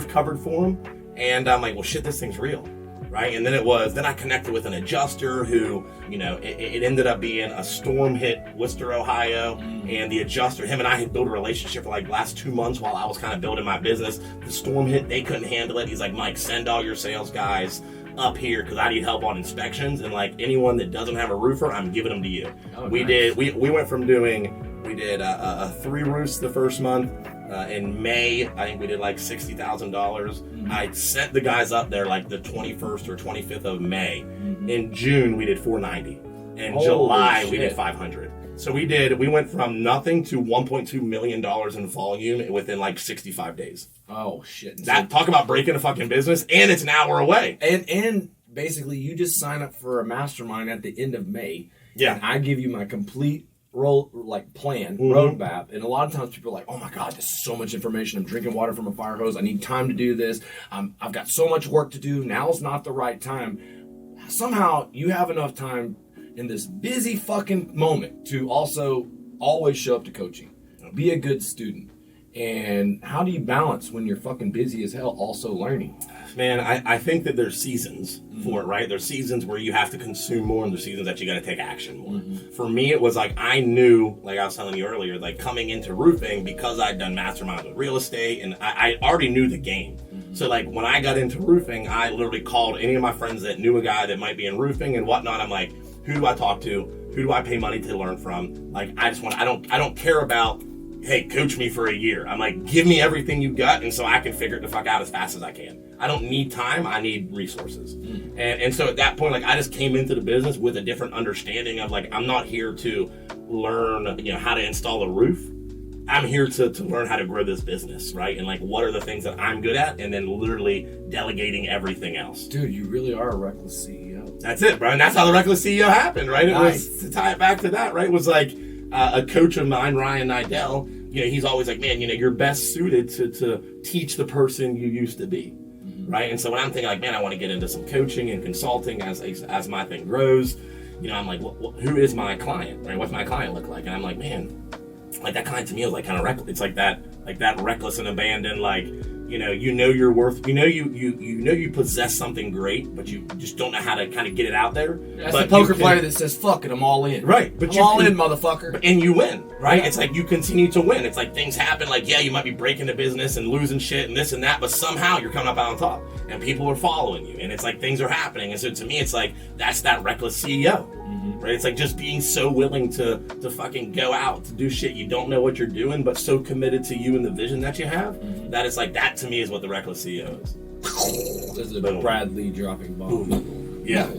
covered for him. And I'm like, well, shit, this thing's real. Right. And then I connected with an adjuster who, it ended up being a storm hit Worcester, Ohio. And the adjuster, him and I had built a relationship for like the last 2 months while I was kind of building my business. The storm hit, they couldn't handle it. He's like, Mike, send all your sales guys up here because I need help on inspections. And like anyone that doesn't have a roofer, I'm giving them to you. Oh, we went from we did 3 roofs the first month. In May, I think we did like $60,000. I sent the guys up there like the 21st or 25th of May. In June, we did $490. In July, we did $500. So we went from nothing to $1.2 million in volume within like 65 days. Oh shit! Talk about breaking a fucking business, and it's an hour away. And basically, you just sign up for a mastermind at the end of May. Yeah, and I give you my complete roadmap, and a lot of times people are like, oh my god, this is so much information, I'm drinking water from a fire hose, I need time to do this, I've got so much work to do, now's not the right time. Somehow you have enough time in this busy fucking moment to also always show up to coaching, be a good student. And how do you balance when you're fucking busy as hell also learning? Man, I think that there's seasons for it, right? There's seasons where you have to consume more, and there's seasons that you got to take action more. For me, it was like I knew, like I was telling you earlier, like coming into roofing, because I'd done masterminds with real estate, and I already knew the game. So like when I got into roofing, I literally called any of my friends that knew a guy that might be in roofing and whatnot. I'm like, who do I talk to? Who do I pay money to learn from? Like I don't care about, hey, coach me for a year. I'm like, give me everything you got, and so I can figure it the fuck out as fast as I can. I don't need time, I need resources. And so at that point, like I just came into the business with a different understanding of like, I'm not here to learn, how to install a roof. I'm here to learn how to grow this business, right? And like, what are the things that I'm good at? And then literally delegating everything else. Dude, you really are a reckless CEO. That's it, bro. And that's how the reckless CEO happened, right? It was, to tie it back to that, right? It was like, a coach of mine, Ryan Nidell, he's always like, man, you're best suited to teach the person you used to be, right? And so when I'm thinking like, man, I want to get into some coaching and consulting as my thing grows, I'm like, who is my client, right? What's my client look like? And I'm like, man, like that client to me is like kind of reckless. It's like that reckless and abandoned, like, your worth, you possess something great, but you just don't know how to kind of get it out there. That's the poker player that says, fuck it, I'm all in. Right. But I'm all in, motherfucker. And you win, right? Yeah. It's like you continue to win. It's like things happen, like, yeah, you might be breaking the business and losing shit and this and that, but somehow you're coming up on top and people are following you and it's like things are happening. And so to me, it's like, that's that reckless CEO. Right? It's like just being so willing to fucking go out to do shit you don't know what you're doing, but so committed to you and the vision that you have, that it's like, that to me is what the reckless CEO is. This is a Bradley dropping bomb. Yeah.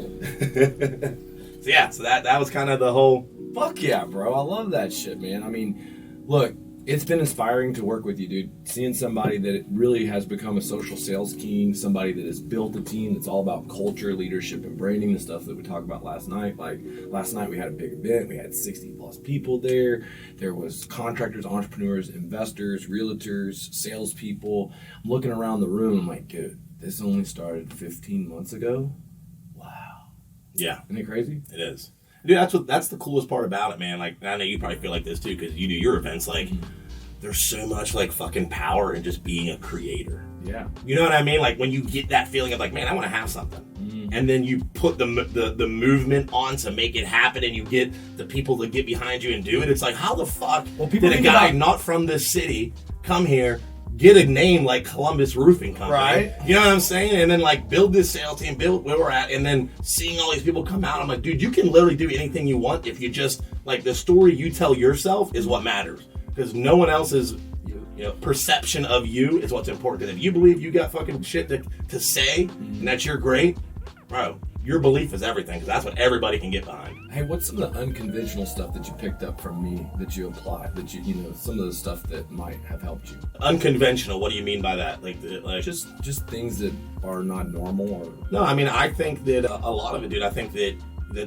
So that was kind of the whole. Fuck yeah, bro. I love that shit, man. I mean, look, it's been inspiring to work with you, dude. Seeing somebody that really has become a social sales king, somebody that has built a team that's all about culture, leadership, and branding, the stuff that we talked about last night. Like last night we had a big event. We had 60 plus people there. There was contractors, entrepreneurs, investors, realtors, salespeople. I'm looking around the room. I'm like, dude, this only started 15 months ago. Wow. Yeah. Isn't it crazy? It is. Dude, that's the coolest part about it, man. Like, I know you probably feel like this too, because you do your events. Like, there's so much like fucking power in just being a creator. Yeah. You know what I mean? Like when you get that feeling of like, man, I want to have something, and then you put the movement on to make it happen, and you get the people to get behind you and do it. It's like, how the fuck did a guy not from this city come here, get a name like Columbus Roofing Company. Right. You know what I'm saying? And then like build this sales team, build where we're at, and then seeing all these people come out, I'm like, dude, you can literally do anything you want if you just, like, the story you tell yourself is what matters. Because no one else's perception of you is what's important. Because if you believe you got fucking shit to say and that you're great, bro, your belief is everything, because that's what everybody can get behind. Hey, what's some of the unconventional stuff that you picked up from me that you applied, that you know, some of the stuff that might have helped you? Unconventional, what do you mean by that? Like just things that are not normal? Or... No, I mean, I think that a lot of it, dude, I think that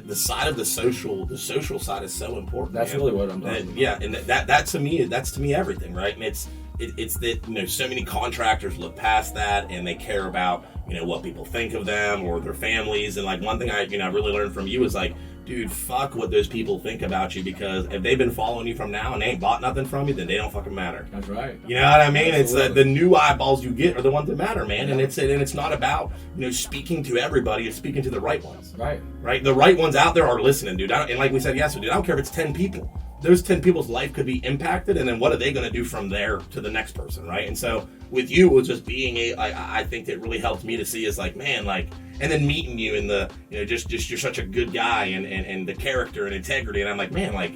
the side of the social side is so important. That's really what I'm talking about. Yeah, and that's to me everything, right? And it's that, you know, so many contractors look past that and they care about, you know, what people think of them or their families. And like one thing I really learned from you is like, dude, fuck what those people think about you, because if they've been following you from now and they ain't bought nothing from you, then they don't fucking matter. That's right. You know what I mean? Absolutely. It's the new eyeballs you get are the ones that matter, man. Yeah. And it's not about, you know, speaking to everybody. It's speaking to the right ones. Right. The right ones out there are listening, dude. And like we said yesterday, dude, I don't care if it's 10 people. Those 10 people's life could be impacted, and then what are they going to do from there to the next person, right? And so with you, it was just being I think that really helped me to see is like, man, like, and then meeting you in the, you know, just you're such a good guy and the character and integrity, and I'm like, man, like,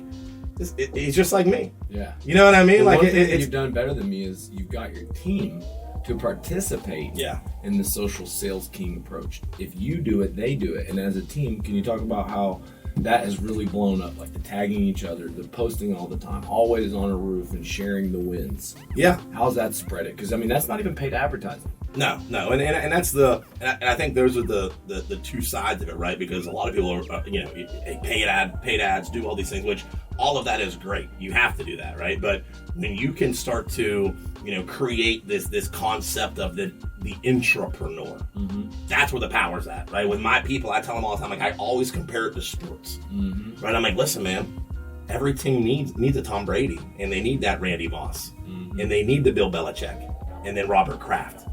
he's just like me. Yeah. You know what I mean? Well, like, one thing that you've done better than me is you've got your team to participate in the social sales team approach. If you do it, they do it. And as a team, can you talk about how that has really blown up, like the tagging each other, the posting all the time, always on a roof and sharing the wins? Yeah. How's that spread it? Because I mean, that's not even paid advertising. No, and that's and I think those are the two sides of it, right? Because a lot of people are, you know, paid ads, do all these things, which all of that is great. You have to do that, right? But when you can start to, you know, create this concept of the intrapreneur, that's where the power's at, right? With my people, I tell them all the time, like, I always compare it to sports, right? I'm like, listen, man, every team needs a Tom Brady, and they need that Randy Moss, and they need the Bill Belichick, and then Robert Kraft.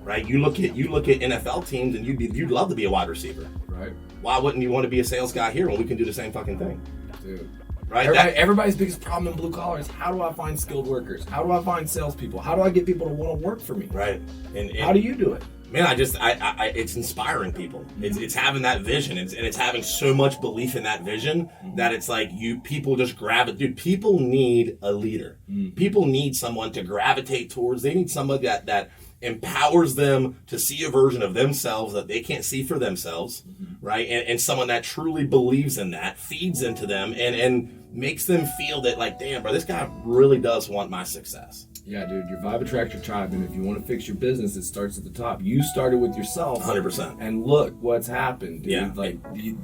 Right, you look at NFL teams, and you'd love to be a wide receiver. Right. Why wouldn't you want to be a sales guy here when we can do the same fucking thing? Dude. Right. Everybody's biggest problem in blue collar is, how do I find skilled workers? How do I find salespeople? How do I get people to want to work for me? Right. And how do you do it? Man, I it's inspiring people. It's having that vision, and it's having so much belief in that vision that it's like people just grab it. Dude, people need a leader. People need someone to gravitate towards. They need somebody that empowers them to see a version of themselves that they can't see for themselves, right? And someone that truly believes in that, feeds into them, and makes them feel that, like, damn, bro, this guy really does want my success. Yeah, dude, your vibe attracts your tribe, and if you want to fix your business, it starts at the top. You started with yourself. 100%. And look what's happened, dude. Yeah. Like,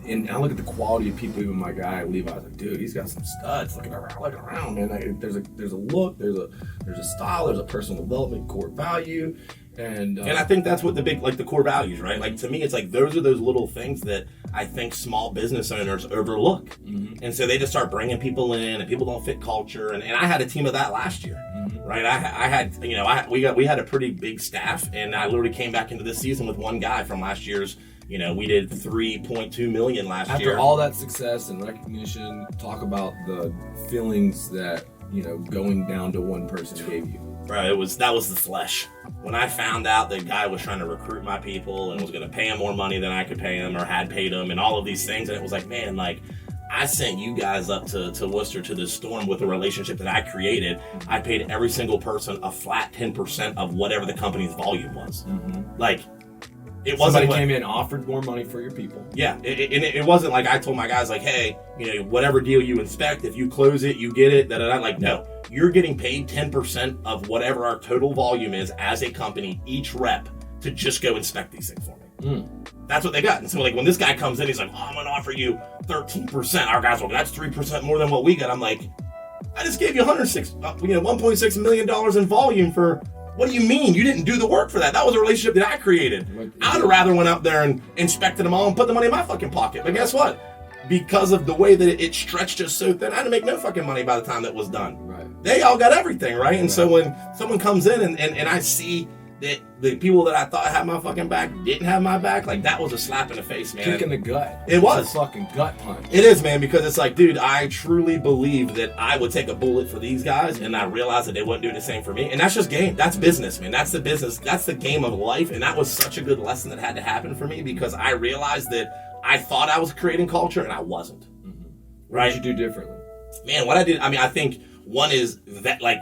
and I look at the quality of people. Even my guy Levi, I was like, dude, he's got some studs. Look around, man. Like, there's a look, there's a style, there's a personal development, core value. And I think that's what the core values, right? Like, to me, it's like those are those little things that I think small business owners overlook. And so they just start bringing people in, and people don't fit culture. And I had a team of that last year, right? I had, you know, we had a pretty big staff, and I literally came back into this season with one guy from last year's. You know, we did $3.2 million last year. After all that success and recognition, talk about the feelings that, you know, going down to one person gave you. Bro, that was the flesh. When I found out that guy was trying to recruit my people and was going to pay him more money than I could pay him or had paid him and all of these things, and it was like, man, like, I sent you guys up to Worcester to this storm with a relationship that I created. I paid every single person a flat 10% of whatever the company's volume was. Like, it wasn't. Somebody came in, offered more money for your people. Yeah, it wasn't like I told my guys, like, hey, you know, whatever deal you inspect, if you close it, you get it. Like, no, you're getting paid 10% of whatever our total volume is as a company, each rep, to just go inspect these things for me. That's what they got. And so, like, when this guy comes in, he's like, oh, I'm going to offer you 13%. Our guys are like, that's 3% more than what we got. I'm like, I just gave you $1.6 million in volume for. What do you mean? You didn't do the work for that. That was a relationship that I created. I would have rather went up there and inspected them all and put the money in my fucking pocket. But guess what? Because of the way that it stretched us so thin, I had to make no fucking money by the time that was done. Right. They all got everything, right? And so when someone comes in and I see that the people that I thought had my fucking back didn't have my back, like that was a slap in the face, man. Kick in the gut. It was a fucking gut punch. It is, man, because it's like, dude, I truly believe that I would take a bullet for these guys, and I realized that they wouldn't do the same for me. And that's just game. That's business, man. That's the business. That's the game of life. And that was such a good lesson that had to happen for me, because I realized that I thought I was creating culture and I wasn't. Mm-hmm. Right? What did you do differently? Man, what I did, I mean, I think one is that, like,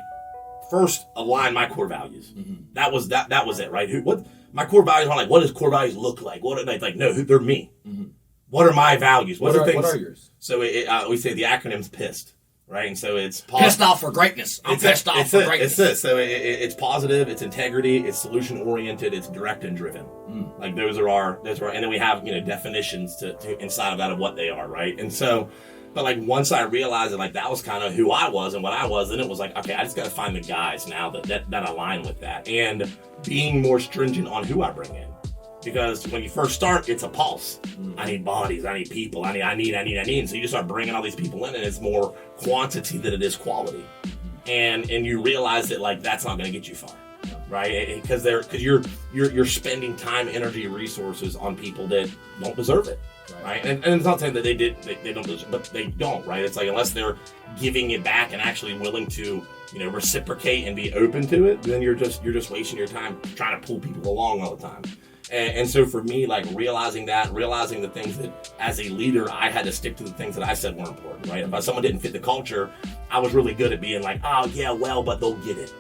first align my core values. Mm-hmm. That was it, right? What my core values are, like, what does core values look like? What are they like? No, they're me. Mm-hmm. What are my values? What are yours? So we say the acronym's PIST, right? And so it's pissed off for greatness. I'm pissed off for greatness. It's this. So it's positive. It's integrity. It's solution oriented. It's direct and driven. Like those are our, and then we have definitions to inside of that of what they are, right? And so. But like once I realized that like that was kind of who I was and what I was, then it was like, okay, I just got to find the guys now that align with that, and being more stringent on who I bring in, because when you first start, it's a pulse. I need bodies, I need people, I need. And so you just start bringing all these people in, and it's more quantity than it is quality, and you realize that like that's not going to get you far, right? Because you're spending time, energy, resources on people that don't deserve it. Right, and it's not saying that they don't deserve, but they don't, right? It's like unless they're giving it back and actually willing to, reciprocate and be open to it, then you're just wasting your time trying to pull people along all the time. And so for me, like realizing the things that as a leader I had to stick to the things that I said were important, right? If someone didn't fit the culture, I was really good at being like, oh yeah, well, but they'll get it.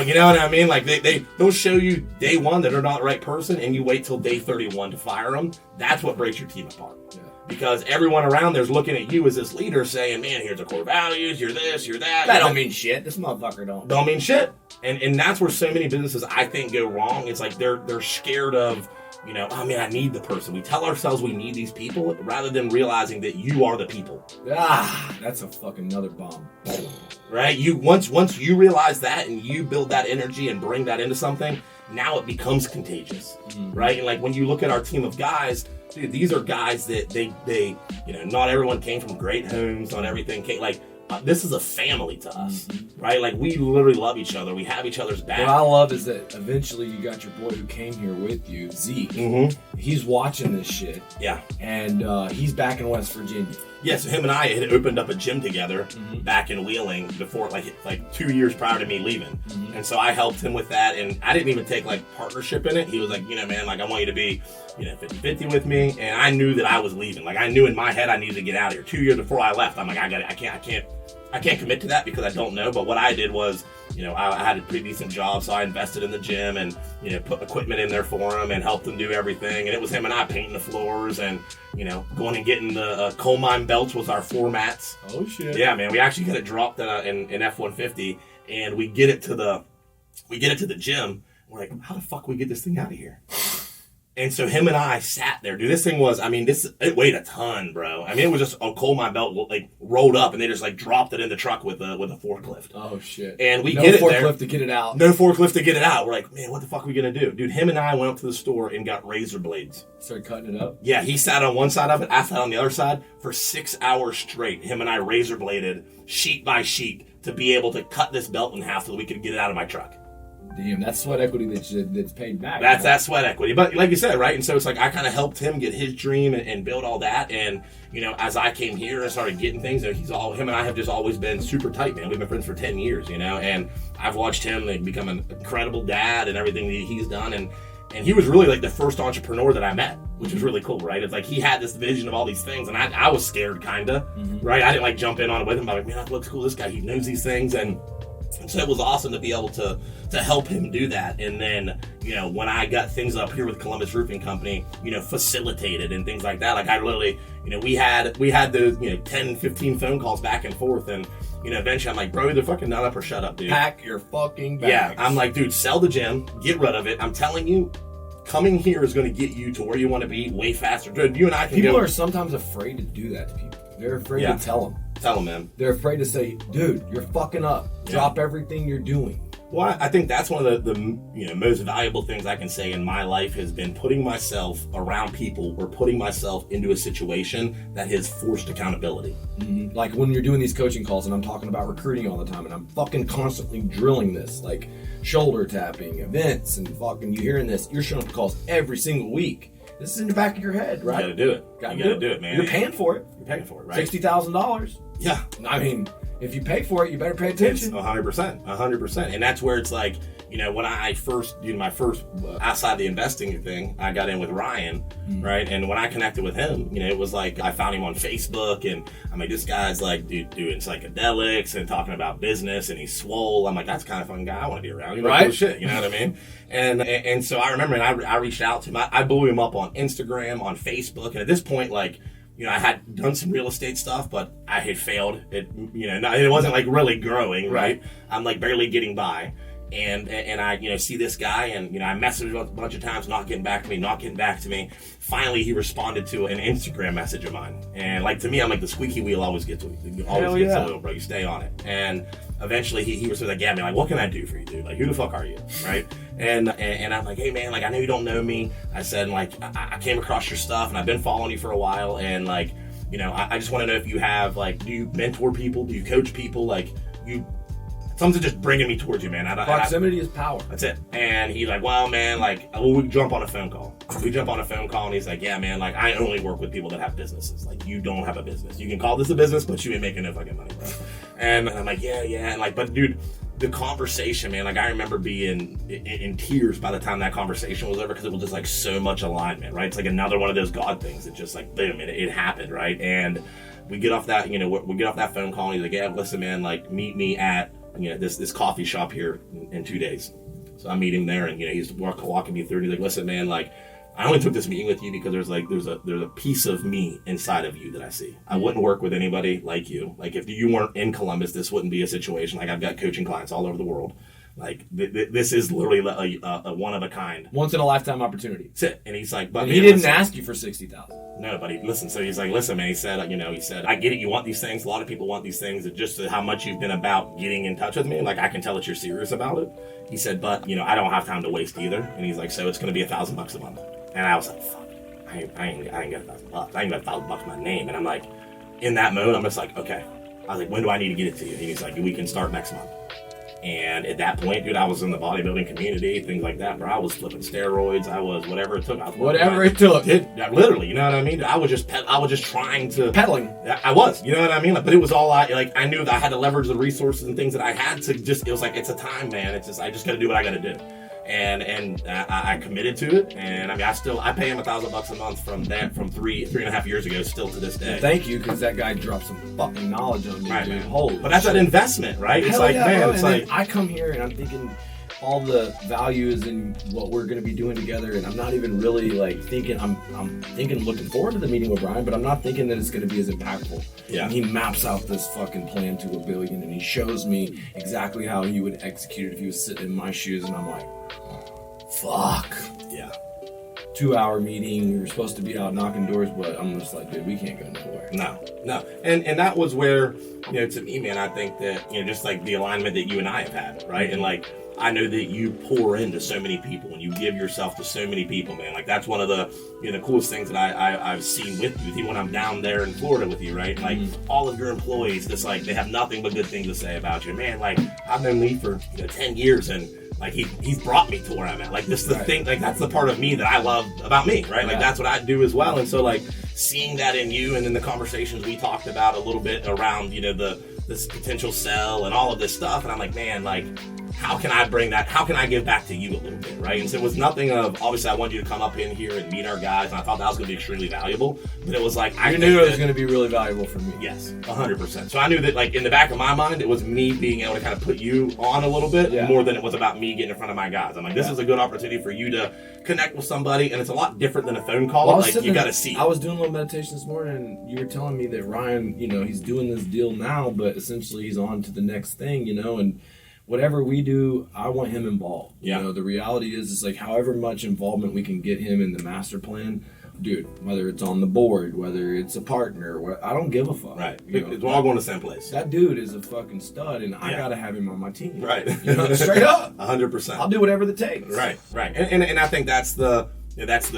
You know what I mean? Like they'll show you day one that they're not the right person, and you wait till day 31 to fire them. That's what breaks your team apart. Yeah. Because everyone around there's looking at you as this leader, saying, "Man, here's the core values. You're this. You're that." That don't mean shit. This motherfucker don't mean shit. And that's where so many businesses I think go wrong. It's like they're scared of. Oh man, I need the person. We tell ourselves we need these people rather than realizing that you are the people. That's a fucking another bomb. Right? Once you realize that and you build that energy and bring that into something, now it becomes contagious. Right? And like when you look at our team of guys, dude, these are guys that they not everyone came from great homes, not everything came this is a family to us, right? Like we literally love each other. We have each other's back. What I love is that eventually you got your boy who came here with you, Zeke. He's watching this shit. Yeah. And he's back in West Virginia. Yeah, so him and I had opened up a gym together back in Wheeling before, like 2 years prior to me leaving. And so I helped him with that, and I didn't even take like partnership in it. He was like, man, like I want you to be, 50-50 with me. And I knew that I was leaving. Like I knew in my head I needed to get out of here. 2 years before I left, I'm like, I can't commit to that because I don't know. But what I did was, I had a pretty decent job, so I invested in the gym and, put equipment in there for him and helped him do everything. And it was him and I painting the floors and, going and getting the coal mine belts was our floor mats. Oh shit! Yeah, man, we actually got it dropped in F-150, and we get it to the gym. We're like, how the fuck we get this thing out of here? And so him and I sat there, dude. This thing was, it weighed a ton, bro. It was just a coal mine belt like rolled up, and they just like dropped it in the truck with a forklift. Oh shit! And we get it there. No forklift to get it out. No forklift to get it out. We're like, man, what the fuck are we gonna do, dude? Him and I went up to the store and got razor blades. Started cutting it up. Yeah, he sat on one side of it. I sat on the other side for 6 hours straight. Him and I razor bladed sheet by sheet to be able to cut this belt in half so that we could get it out of my truck. Damn, that's sweat equity that's paid back. That's that sweat equity. But like you said, right? And so it's like I kind of helped him get his dream and build all that. And, as I came here and started getting things, him and I have just always been super tight, man. We've been friends for 10 years, and I've watched him become an incredible dad and everything that he's done. And he was really like the first entrepreneur that I met, which was really cool, right? It's like he had this vision of all these things, and I was scared, kind of, right? I didn't like jump in on it with him. I was like, man, that looks cool. This guy, he knows these things. And so it was awesome to be able to help him do that. And then, when I got things up here with Columbus Roofing Company, facilitated and things like that. Like I literally, we had those, 10, 15 phone calls back and forth. And, eventually I'm like, bro, either fucking nut up or shut up, dude. Pack your fucking bags. Yeah, I'm like, dude, sell the gym, get rid of it. I'm telling you, coming here is going to get you to where you want to be way faster. Dude, you and I can People are sometimes afraid to do that to people. They're afraid to tell them. Tell them, man. They're afraid to say, dude, you're fucking up. Yeah. Drop everything you're doing. Well, I think that's one of the most valuable things I can say in my life has been putting myself around people or putting myself into a situation that has forced accountability. Mm-hmm. Like when you're doing these coaching calls and I'm talking about recruiting all the time and I'm fucking constantly drilling this, like shoulder tapping, events, and fucking you hearing this, you're showing up calls every single week. This is in the back of your head, right? You gotta do it. You gotta do it, man. You're paying for it. You're paying for it, right? $60,000. Yeah. I mean, if you pay for it, you better pay attention. 100%. And that's where it's like, when I first did my first outside the investing thing, I got in with Ryan, right? And when I connected with him, it was like I found him on Facebook, and I'm like, this guy's like doing psychedelics and talking about business, and he's swole. I'm like, that's the kind of fun guy I want to be around. Right? Cool shit, you know what I mean? And so I remember, and I reached out to him. I blew him up on Instagram, on Facebook, and at this point, like, I had done some real estate stuff, but I had failed. It wasn't like really growing, right? I'm like barely getting by. And I, see this guy, and, I messaged him a bunch of times, not getting back to me. Finally, he responded to an Instagram message of mine. And like, to me, I'm like, the squeaky wheel always gets oil, bro. You stay on it. And eventually he was like, yeah, man, like, what can I do for you, dude? Like, who the fuck are you? Right. And I'm like, hey man, like, I know you don't know me. I said, like, I came across your stuff and I've been following you for a while. And like, I just want to know if you have, like, do you mentor people? Do you coach people? Like, something's just bringing me towards you, man. Proximity is power. That's it. And he's like, well, man, like, we jump on a phone call. And he's like, yeah, man, like, I only work with people that have businesses. Like, you don't have a business. You can call this a business, but you ain't making no fucking money, bro. And I'm like, yeah. And like, but dude, the conversation, man, like, I remember being in tears by the time that conversation was over, because it was just like so much alignment, right? It's like another one of those God things. It just like, boom, it happened, right? And we get off that, we get off that phone call, and he's like, yeah, listen, man, like, meet me at this coffee shop here in 2 days. So I meet him there, and he's walking me through, and he's like, listen, man, like, I only took this meeting with you because there's a piece of me inside of you that I see. I wouldn't work with anybody like you. Like, if you weren't in Columbus, this wouldn't be a situation. Like, I've got coaching clients all over the world. Like, this is literally a one of a kind, once in a lifetime opportunity. That's it. And he's like, but he didn't ask you for 60,000. No, but so he's like, listen, man, he said, I get it. You want these things. A lot of people want these things. It's just how much you've been about getting in touch with me. Like, I can tell that you're serious about it. He said, but, I don't have time to waste either. And he's like, so it's going to be $1,000 a month. And I was like, fuck, I ain't got $1,000. I ain't got $1,000 my name. And I'm like, in that mode, I'm just like, okay. I was like, when do I need to get it to you? And he's like, we can start next month. And at that point, dude, I was in the bodybuilding community, things like that, bro. I was flipping steroids. I was whatever it took. Literally, you know what I mean? I was just trying to peddling. I was, you know what I mean? Like, but it was all I knew that I had to leverage the resources and things that I had to just. It was like, it's a time, man. It's just, I just got to do what I got to do. And I committed to it, and I mean, I pay him $1,000 a month from 3.5 years ago, still to this day. Thank you, because that guy dropped some fucking knowledge on me, right, dude. Man. Holy but that's shit. That investment, right? It's like, man, bro. it's like I come here and I'm thinking all the value is in what we're going to be doing together, and I'm not even really like thinking. I'm thinking, looking forward to the meeting with Brian, but I'm not thinking that it's going to be as impactful. Yeah. And he maps out this fucking plan to $1 billion, and he shows me exactly how he would execute it if he was sitting in my shoes, and I'm like, fuck. Yeah. 2-hour meeting. We were supposed to be out knocking doors, but I'm just like, dude, we can't go nowhere. No. And that was where, to me, man, I think that, just like the alignment that you and I have had, right? And like, I know that you pour into so many people and you give yourself to so many people, man. Like, that's one of the, the coolest things that I've seen with you. Even when I'm down there in Florida with you, right? Like, all of your employees, just like, they have nothing but good things to say about you. Man, like, I've known Lee for 10 years, and like, he's brought me to where I'm at. Like, this is the thing, like, that's the part of me that I love about me, right? Like, that's what I do as well. And so, like, seeing that in you, and then the conversations we talked about a little bit around, this potential sell and all of this stuff. And I'm like, man, like, how can I bring that? How can I give back to you a little bit, right? And so it was nothing of, obviously, I wanted you to come up in here and meet our guys, and I thought that was going to be extremely valuable. But it was like, I knew it was going to be really valuable for me. Yes, 100%. So I knew that, like, in the back of my mind, it was me being able to kind of put you on a little bit more than it was about me getting in front of my guys. I'm like, this is a good opportunity for you to connect with somebody, and it's a lot different than a phone call. Well, like, you got to see. I was doing a little meditation this morning, and you were telling me that Ryan, he's doing this deal now, but essentially he's on to the next thing, and whatever we do, I want him involved. Yeah. The reality is like, however much involvement we can get him in the master plan, dude, whether it's on the board, whether it's a partner, I don't give a fuck. Right. It's all going to the same place. That dude is a fucking stud, and I gotta have him on my team. Right. Straight up. 100%. I'll do whatever it takes. Right. And I think that's the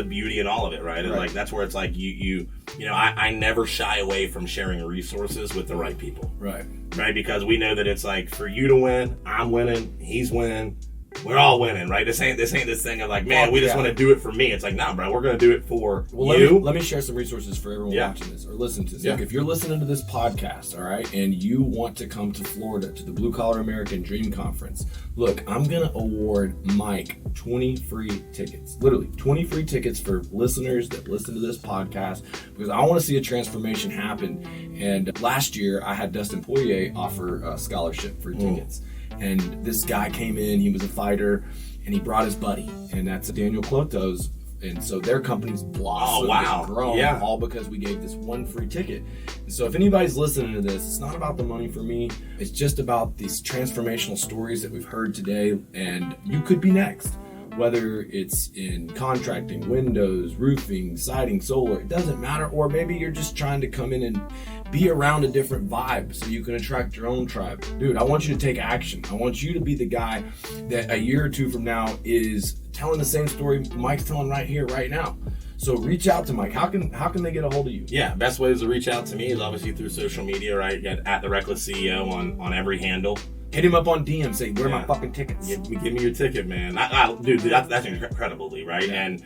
beauty in all of it, right? And like that's where it's like you know, I never shy away from sharing resources with the right people. Right. Right? Because we know that it's like for you to win, I'm winning, he's winning. We're all winning, right? This ain't this thing of like, man, we just want to do it for me. It's like, nah, bro, we're going to do it for you. Let me share some resources for everyone watching this or listening to this. Look, if you're listening to this podcast, all right, and you want to come to Florida to the Blue Collar American Dream Conference, look, I'm going to award Mike 20 free tickets. Literally, 20 free tickets for listeners that listen to this podcast because I want to see a transformation happen. And last year, I had Dustin Poirier offer a scholarship for tickets. And this guy came in, he was a fighter, and he brought his buddy, and that's Daniel Clotos. And so their company's blossomed and grown, all because we gave this one free ticket. And so if anybody's listening to this, it's not about the money for me. It's just about these transformational stories that we've heard today, and you could be next. Whether it's in contracting, windows, roofing, siding, solar, it doesn't matter. Or maybe you're just trying to come in and be around a different vibe so you can attract your own tribe. Dude, I want you to take action. I want you to be the guy that a year or two from now is telling the same story Mike's telling right here, right now. So reach out to Mike. How can they get a hold of you? Yeah, best ways to reach out to me is obviously through social media, right? At The Reckless CEO on every handle. Hit him up on DM. Say, where are my fucking tickets? Give me your ticket, man. Dude, that's incredible, right? Yeah.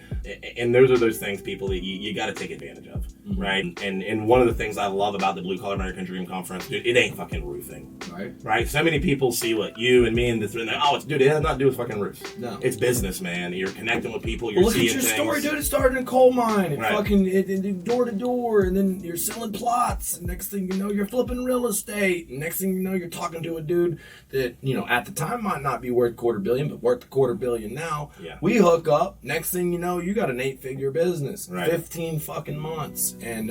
And those are those things, people, that you got to take advantage of, right? And one of the things I love about the Blue Collar American Dream Conference, dude, it ain't fucking roofing, right? So many people see what you and me and this, and they're, dude, it has nothing to do with fucking roofs. No, it's business, man. You're connecting with people. You're seeing things. Look at your story, dude. It started in a coal mine, and fucking door to door, and then you're selling plots. And next thing you know, you're flipping real estate. And next thing you know, you're talking to a dude that, you know, at the time might not be worth $250 million, but worth $250 million now. Yeah. We hook up. Next thing you know, you got an 8-figure business. 15 fucking months. And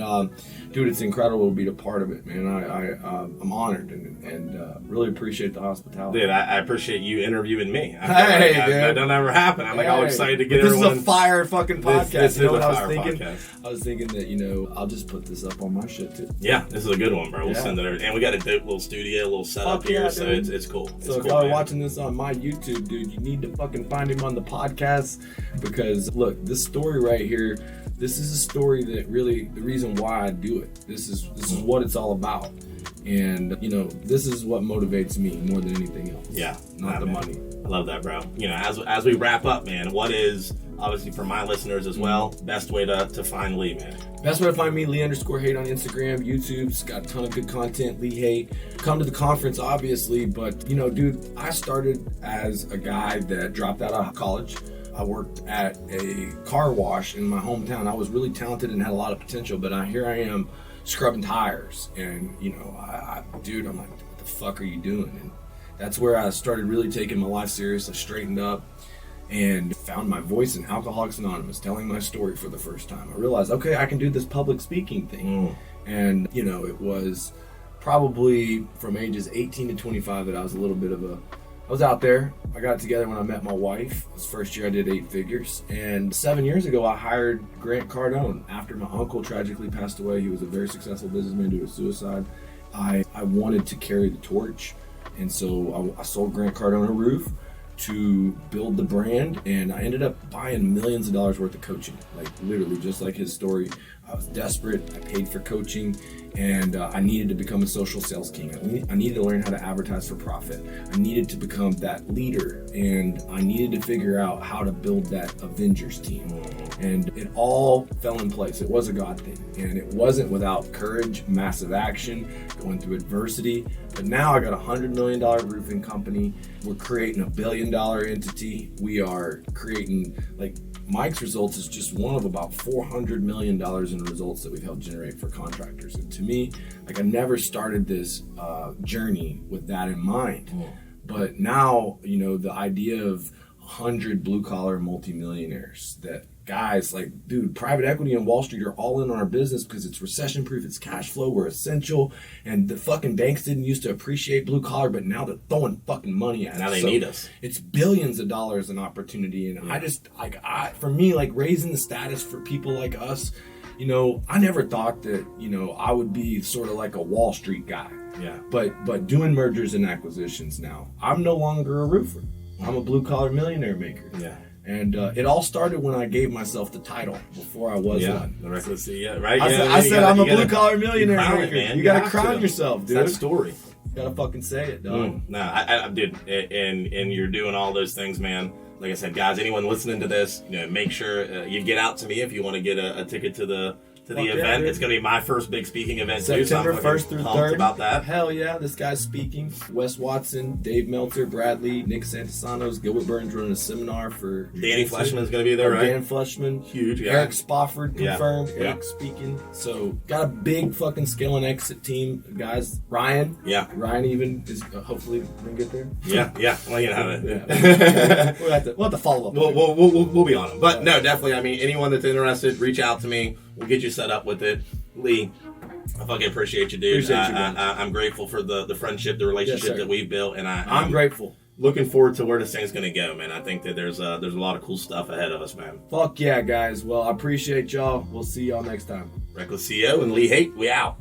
dude, it's incredible to be a part of it, man. I'm honored and really appreciate the hospitality. Dude, I appreciate you interviewing me. Hey, dude. That don't ever happen. I'm all excited to get everyone. This is a fire fucking podcast. This you know what I was thinking? Podcast. I was thinking that, you know, I'll just put this up on my shit too. Yeah, this is a good one, bro. We'll send it over. And we got a dope little studio, a little setup here, so it's cool. So if y'all are watching this on my YouTube, dude, you need to fucking find him on the podcast because look, this story right here, this is a story that really the reason why I do it. This is what it's all about. And you know, this is what motivates me more than anything else. Yeah, not the money. I love that, bro. You know, as we wrap up, man, what is obviously for my listeners as well, best way to find Lee, man? Best way to find me, Lee_Haight on Instagram, YouTube's got a ton of good content, Lee Haight. Come to the conference, obviously, but you know, dude, I started as a guy that dropped out of college. I worked at a car wash in my hometown. I was really talented and had a lot of potential, but here I am scrubbing tires, and you know, dude, I'm like, what the fuck are you doing? And that's where I started really taking my life serious. I straightened up and found my voice in Alcoholics Anonymous, telling my story for the first time. I realized, okay, I can do this public speaking thing. And you know, it was probably from ages 18 to 25 that I was a little bit of I was out there. I got it together when I met my wife. This first year I did 8 figures. And 7 years ago, I hired Grant Cardone. After my uncle tragically passed away, he was a very successful businessman due to suicide. I wanted to carry the torch. And so I sold Grant Cardone a roof to build the brand. And I ended up buying millions of dollars worth of coaching. Like literally just like his story. I was desperate. I paid for coaching. And I needed to become a social sales king. I needed to learn how to advertise for profit. I needed to become that leader, and I needed to figure out how to build that Avengers team. And it all fell in place. It was a God thing, and it wasn't without courage, massive action, going through adversity. But now I got a $100 million roofing company. We're creating a $1 billion entity. We are creating, like, Mike's results is just one of about $400 million in results that we've helped generate for contractors. And to me, like, I never started this journey with that in mind. But now, you know, the idea of 100 blue collar multimillionaires that guys, like, dude, private equity and Wall Street are all in on our business because it's recession proof, it's cash flow, we're essential, and the fucking banks didn't used to appreciate blue collar, but now they're throwing fucking money at us. Now they need us. It's billions of dollars in opportunity, and I just, like, for me, like, raising the status for people like us, you know, I never thought that, you know, I would be sort of like a Wall Street guy. Yeah. But doing mergers and acquisitions now, I'm no longer a roofer. I'm a blue collar millionaire maker. Yeah. And it all started when I gave myself the title before I was one. The reckless CEO, right? I said I'm a blue collar millionaire maker. Man. You gotta crown yourself, dude. That's that story. You gotta fucking say it, dog. No, I did, and you're doing all those things, man. Like I said, guys, anyone listening to this, you know, make sure you get out to me if you want to get a ticket to the event. It's going to be my first big speaking event too. September 1st through 3rd. About that. Hell yeah, this guy's speaking. Wes Watson, Dave Meltzer, Bradley, Nick Santasanos, Gilbert Burns running a seminar for Danny Fleshman's going to be there, right? Dan Fleshman. Huge, yeah. Eric Spofford confirmed. Yeah. Eric speaking. So got a big fucking scale and exit team, guys. Ryan. Yeah. Ryan even is hopefully going to get there. Yeah. Well, you know. We'll have to follow up. We'll be on them. But no, definitely. I mean, anyone that's interested, reach out to me. We'll get you set up with it. Lee, I fucking appreciate you, dude. I'm grateful for the friendship, the relationship that we've built, and I'm grateful. Looking forward to where this thing's gonna go, man. I think that there's a lot of cool stuff ahead of us, man. Fuck yeah, guys. Well, I appreciate y'all. We'll see y'all next time. Reckless CEO and Lee Haight, we out.